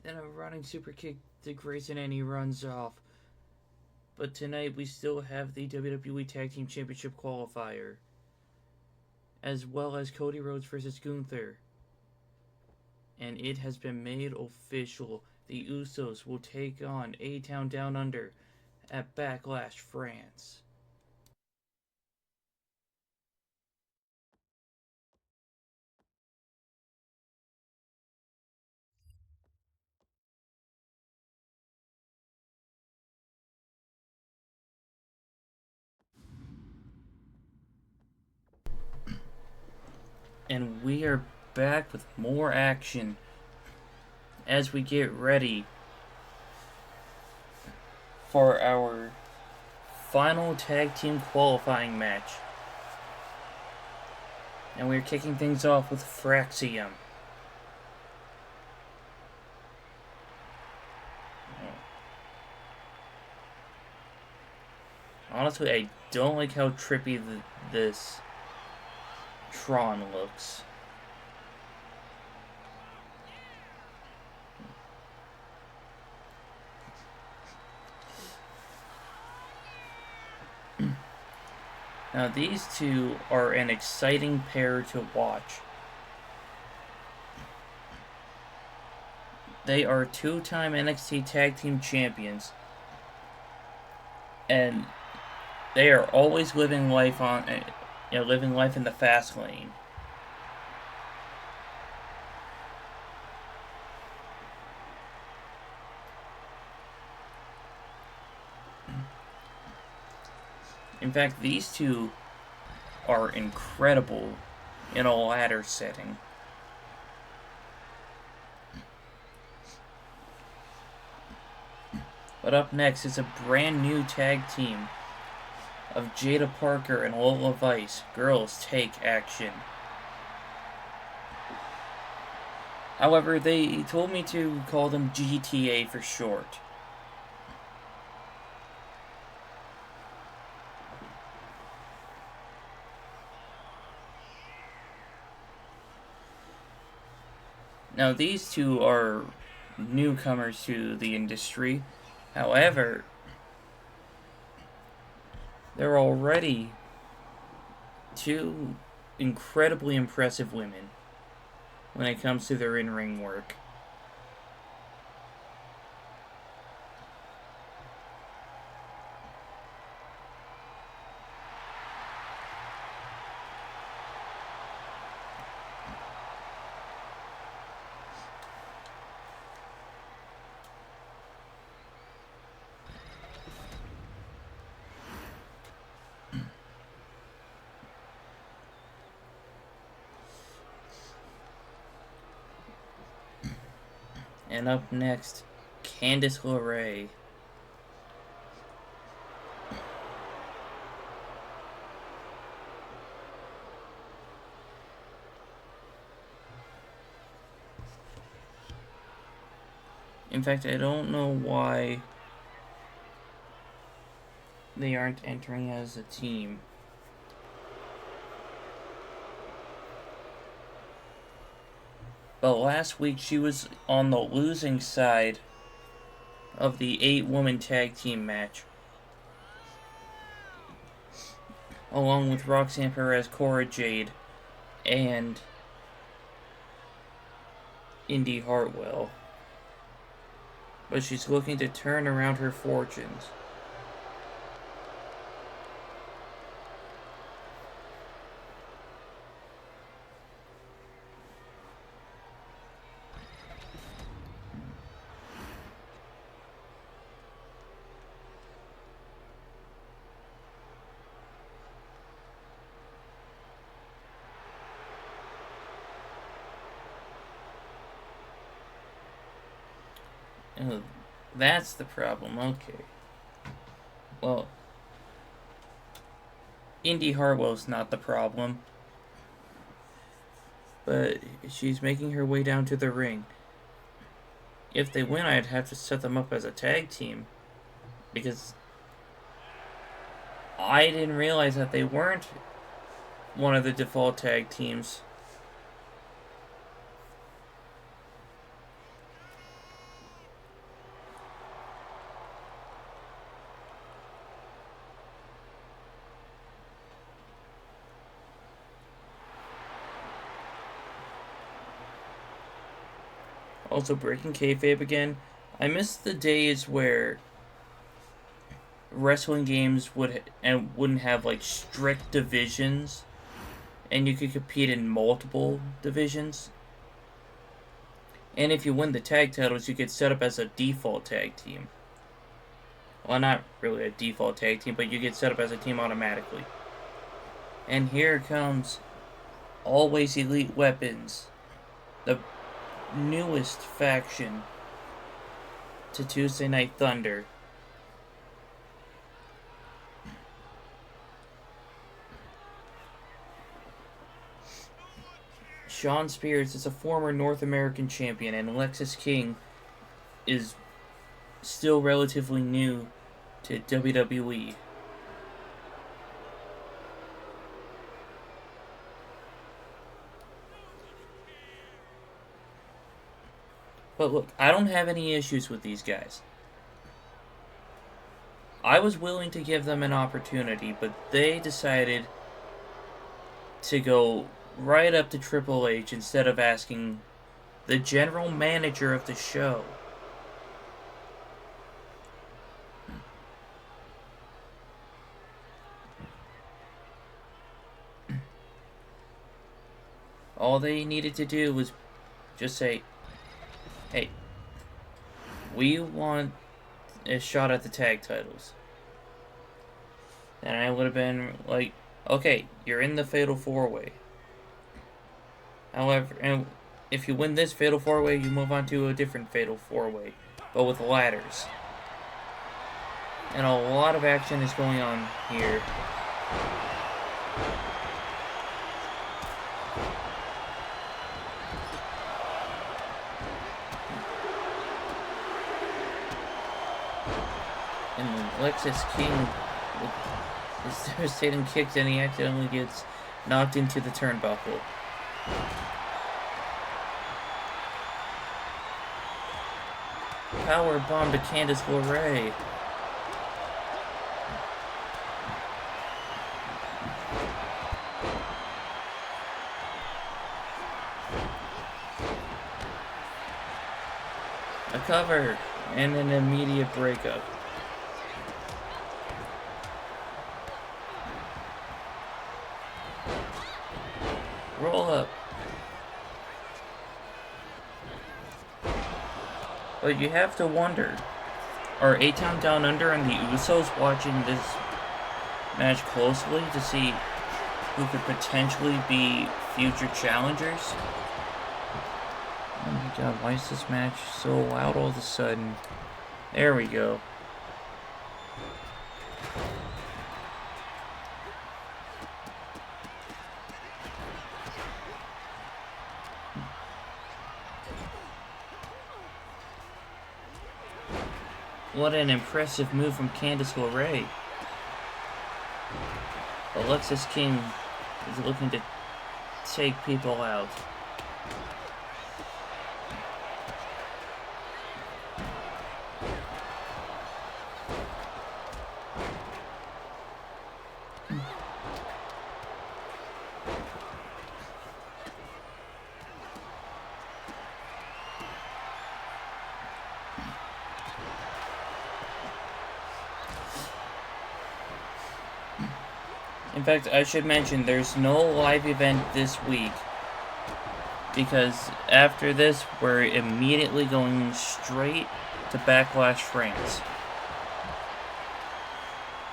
Then a running super kick to Grayson and he runs off. But tonight we still have the WWE Tag Team Championship Qualifier. As well as Cody Rhodes versus Gunther. And it has been made official. The Usos will take on A-Town Down Under at Backlash France. And we are back with more action as we get ready for our final tag team qualifying match. And we're kicking things off with Fraxiom. Honestly, I don't like how trippy this Tron looks. Now these two are an exciting pair to watch. They are two-time NXT Tag Team Champions. And they are always living life in the fast lane. In fact, these two are incredible in a ladder setting. But up next is a brand new tag team of Jada Parker and Lola Vice. Girls Take Action. However, they told me to call them GTA for short. Now, these two are newcomers to the industry. However, they're already two incredibly impressive women when it comes to their in-ring work. And up next, Candice LeRae. In fact, I don't know why they aren't entering as a team. But last week she was on the losing side of the 8-woman tag team match, along with Roxanne Perez, Cora, Jade, and Indy Hartwell. But she's looking to turn around her fortunes. Oh, that's the problem. Okay. Well, Indy Hartwell's not the problem. But she's making her way down to the ring. If they win, I'd have to set them up as a tag team. Because I didn't realize that they weren't one of the default tag teams. Also, breaking kayfabe again. I miss the days where wrestling games wouldn't have like strict divisions, and you could compete in multiple divisions. And if you win the tag titles, you get set up as a default tag team. Well, not really a default tag team, but you get set up as a team automatically. And here comes Always Elite Weapons, the newest faction to Tuesday Night Thunder. Shawn Spears is a former North American champion, and Alexis King is still relatively new to WWE. But look, I don't have any issues with these guys. I was willing to give them an opportunity, but they decided to go right up to Triple H instead of asking the general manager of the show. All they needed to do was just say, hey, we want a shot at the tag titles. And I would have been like, okay, you're in the Fatal 4-Way. However, and if you win this Fatal 4-Way, you move on to a different Fatal 4-Way, but with ladders. And a lot of action is going on here. And Alexis King is devastating kicks, and he accidentally gets knocked into the turnbuckle. Power bomb to Candice LeRae. A cover and an immediate breakup. Roll up. But you have to wonder, are A-Town Down Under and the Usos watching this match closely to see who could potentially be future challengers? Oh my god, why is this match so loud all of a sudden? There we go. What an impressive move from Candice LeRae. Alexis King is looking to take people out. In fact, I should mention there's no live event this week because after this we're immediately going straight to Backlash France.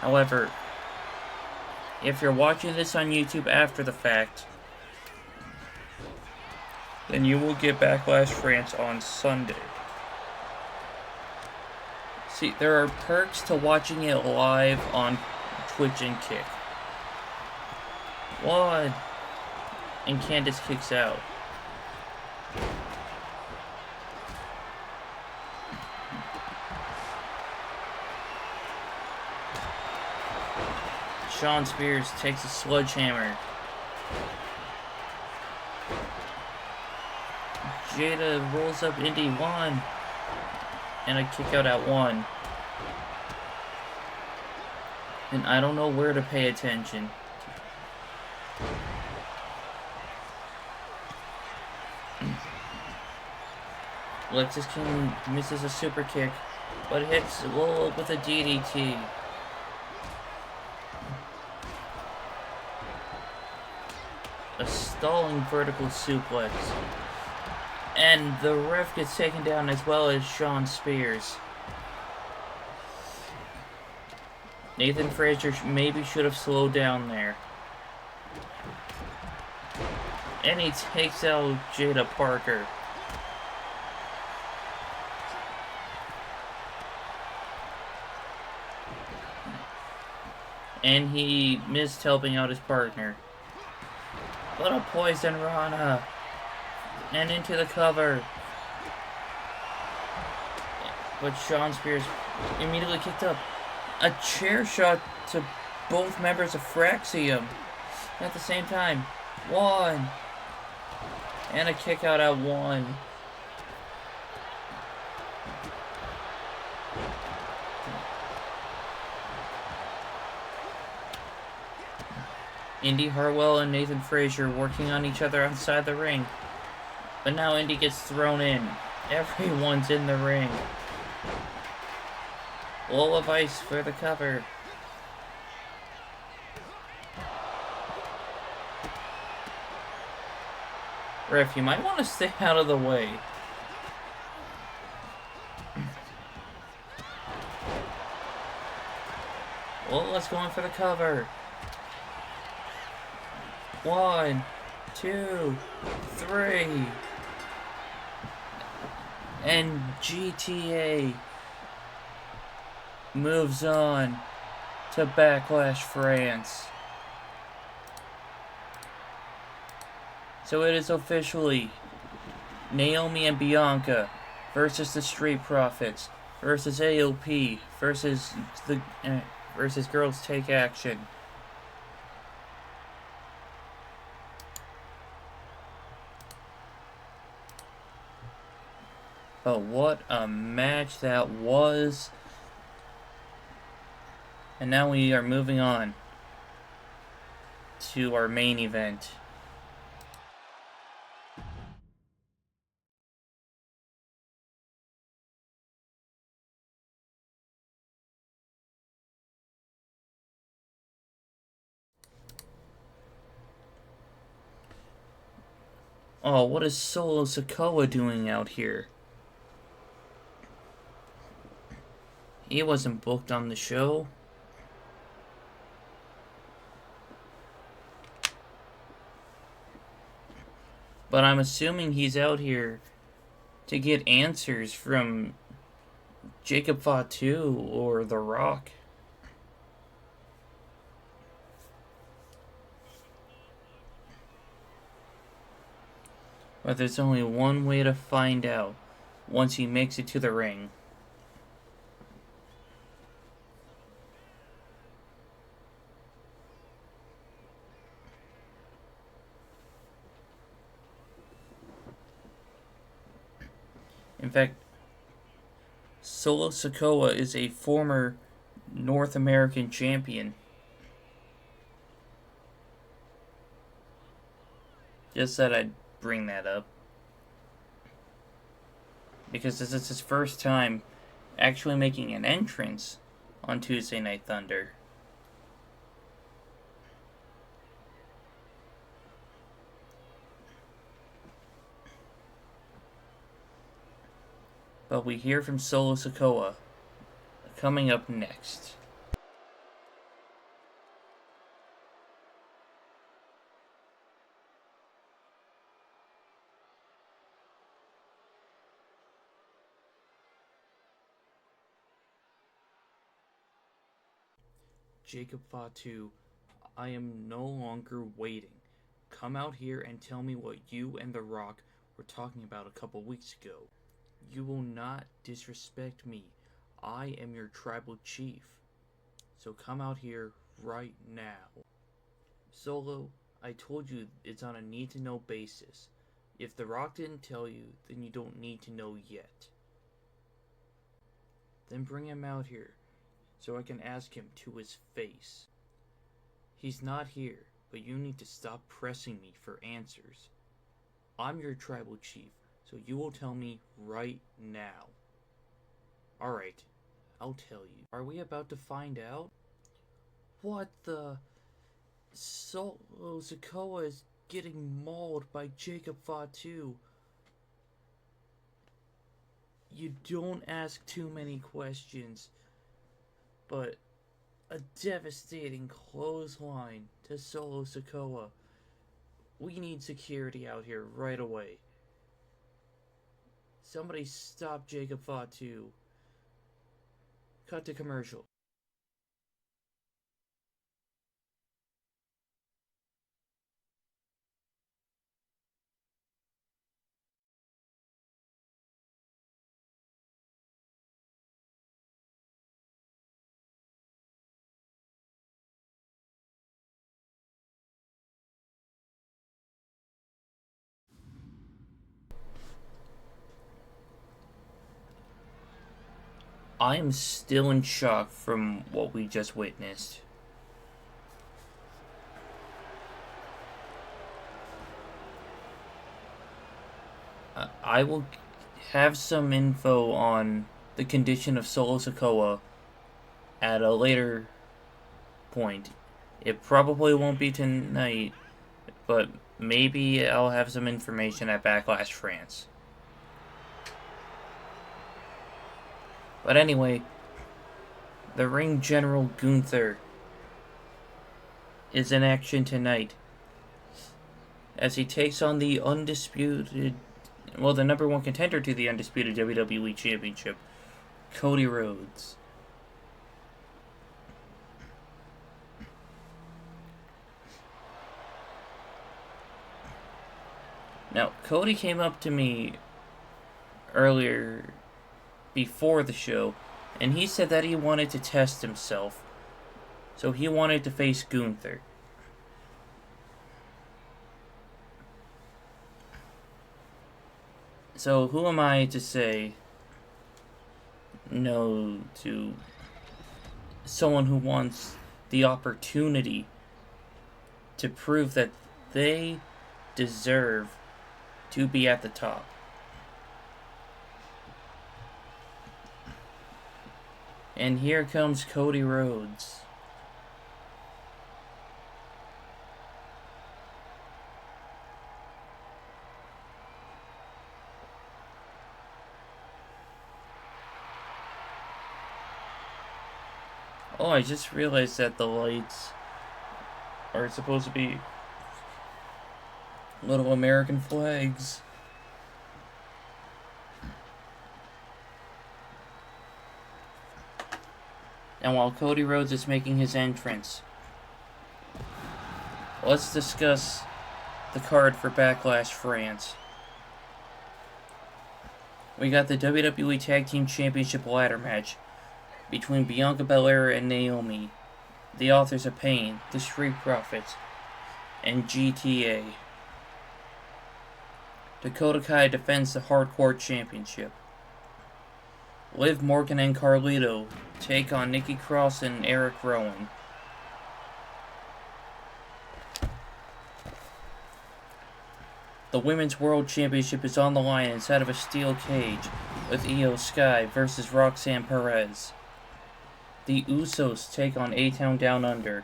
However, if you're watching this on YouTube after the fact, then you will get Backlash France on Sunday. See, there are perks to watching it live on Twitch and Kick. One, and Candice kicks out. Shawn Spears takes a sledgehammer. Jade rolls up into one, and a kick out at one. And I don't know where to pay attention. Alexis King misses a super kick, but hits Lola with a DDT. A stalling vertical suplex. And the ref gets taken down as well as Shawn Spears. Nathan Frazier maybe should have slowed down there. And he takes out Jada Parker. And he missed helping out his partner. What a poison Rana. And into the cover. But Shawn Spears immediately kicked up. A chair shot to both members of Fraxiom at the same time. 1. And a kick out at 1. Indy Hartwell and Nathan Frazier working on each other outside the ring. But now Indy gets thrown in. Everyone's in the ring. Wall of ice for the cover. Ref, you might want to stay out of the way. Well, let's go in for the cover. 1, 2, 3. And GTA moves on to Backlash France. So it is officially Naomi and Bianca versus the Street Profits versus AOP versus Girls Take Action. But what a match that was. And now we are moving on to our main event. Oh, what is Solo Sikoa doing out here? He wasn't booked on the show. But I'm assuming he's out here to get answers from Jacob Fatu or The Rock. But there's only one way to find out once he makes it to the ring. In fact, Solo Sikoa is a former North American champion. Just thought I'd bring that up. Because this is his first time actually making an entrance on Tuesday Night Thunder. But we hear from Solo Sikoa coming up next. Jacob Fatu, I am no longer waiting. Come out here and tell me what you and The Rock were talking about a couple weeks ago. You will not disrespect me. I am your tribal chief. So come out here right now. Solo, I told you it's on a need-to-know basis. If The Rock didn't tell you, then you don't need to know yet. Then bring him out here, so I can ask him to his face. He's not here, but you need to stop pressing me for answers. I'm your tribal chief, so you will tell me right now. Alright, I'll tell you. Are we about to find out? What the... Solo Sikoa is getting mauled by Jacob Fatu. You don't ask too many questions, but a devastating clothesline to Solo Sikoa. We need security out here right away. Somebody stop Jacob Fatu. Cut to commercial. I am still in shock from what we just witnessed. I will have some info on the condition of Solo Sikoa at a later point. It probably won't be tonight, but maybe I'll have some information at Backlash France. But anyway, the ring general Gunther is in action tonight as he takes on the number one contender to the undisputed WWE Championship, Cody Rhodes. Now, Cody came up to me earlier before the show, and he said that he wanted to test himself. So he wanted to face Gunther. So who am I to say no to someone who wants the opportunity to prove that they deserve to be at the top? And here comes Cody Rhodes. Oh, I just realized that the lights are supposed to be little American flags. And while Cody Rhodes is making his entrance, let's discuss the card for Backlash France. We got the WWE Tag Team Championship ladder match between Bianca Belair and Naomi, the Authors of Pain, the Street Profits, and GTA. Dakota Kai defends the Hardcore Championship. Liv Morgan and Carlito take on Nikki Cross and Eric Rowan. The Women's World Championship is on the line inside of a steel cage with Io Sky versus Roxanne Perez. The Usos take on A-Town Down Under.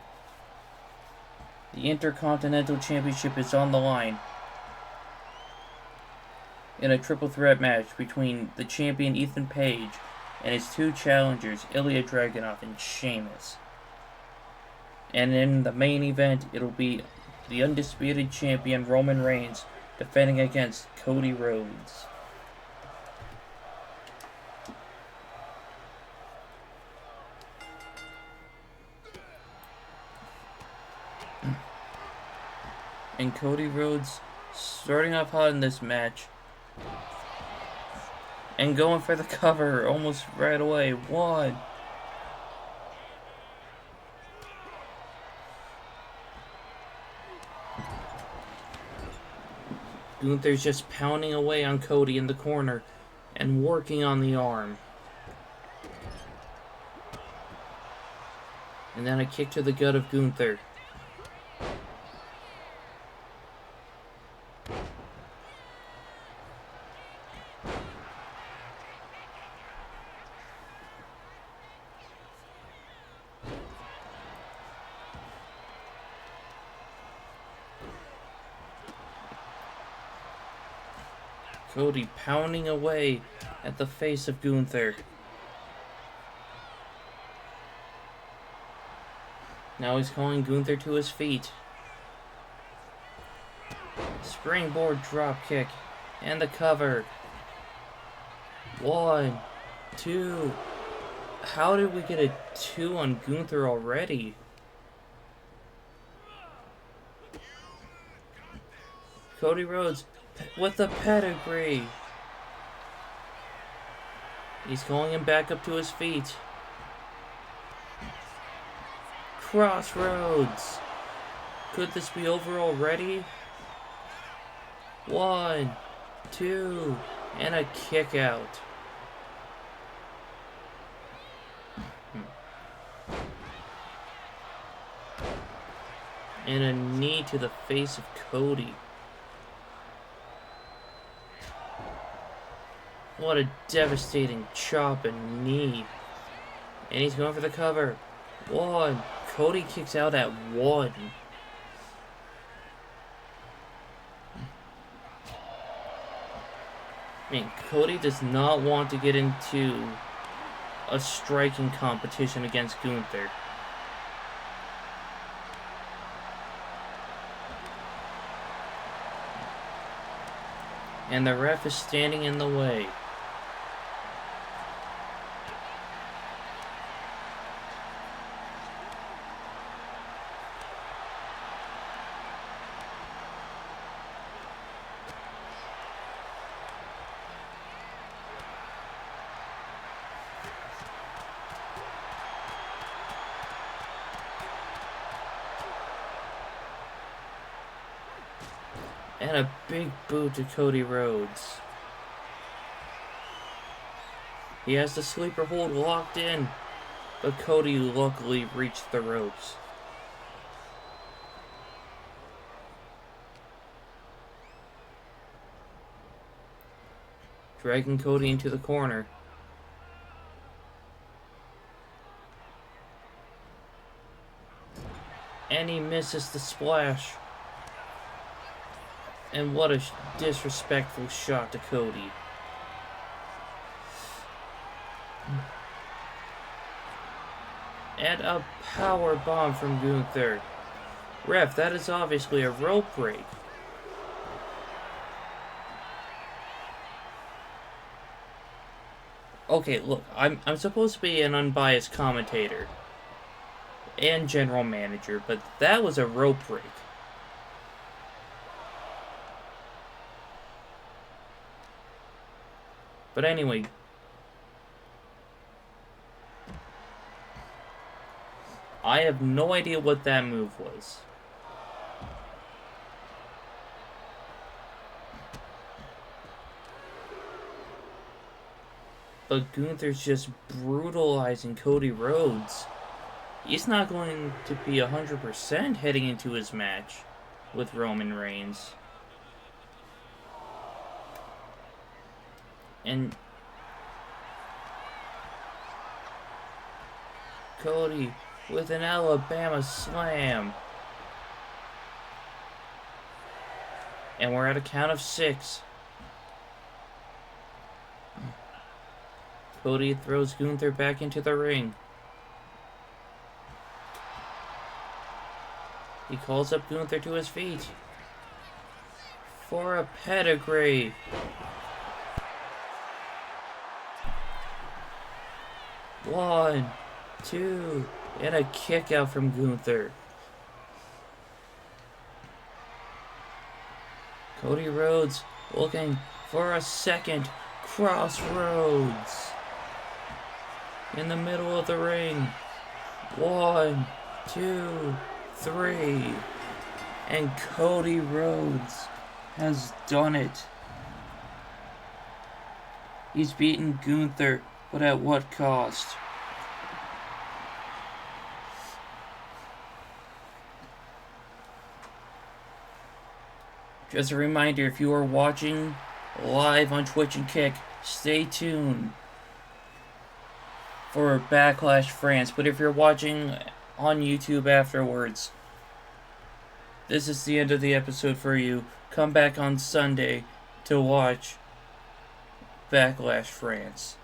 The Intercontinental Championship is on the line in a triple threat match between the champion Ethan Page and his two challengers, Ilya Dragunov and Sheamus. And in the main event, it'll be the undisputed champion Roman Reigns defending against Cody Rhodes. And Cody Rhodes starting off hot in this match and going for the cover almost right away. One. Gunther's just pounding away on Cody in the corner and working on the arm. And then a kick to the gut of Gunther. Cody pounding away at the face of Gunther. Now he's calling Gunther to his feet. Springboard drop kick. And the cover. 1, 2. How did we get a 2 on Gunther already? Cody Rhodes with the pedigree. He's calling him back up to his feet. Crossroads. Could this be over already? 1, 2, and a kick out. And a knee to the face of Cody. What a devastating chop and knee. And he's going for the cover. 1. Cody kicks out at 1. I mean, Cody does not want to get into a striking competition against Gunther. And the ref is standing in the way. And a big boot to Cody Rhodes. He has the sleeper hold locked in, but Cody luckily reached the ropes. Dragging Cody into the corner. And he misses the splash. And what a disrespectful shot to Cody. And a power bomb from Gunther. Ref, that is obviously a rope break. Okay, look, I'm supposed to be an unbiased commentator and general manager, but that was a rope break. But anyway, I have no idea what that move was. But Gunther's just brutalizing Cody Rhodes. He's not going to be 100% heading into his match with Roman Reigns. And Cody with an Alabama slam. And we're at a count of 6. Cody throws Gunther back into the ring. He calls up Gunther to his feet for a pedigree. One, 2, and a kick out from Gunther. Cody Rhodes looking for a second crossroads in the middle of the ring. 1, 2, 3, and Cody Rhodes has done it. He's beaten Gunther, but at what cost? Just a reminder, if you are watching live on Twitch and Kick, stay tuned for Backlash France. But if you're watching on YouTube afterwards, this is the end of the episode for you. Come back on Sunday to watch Backlash France.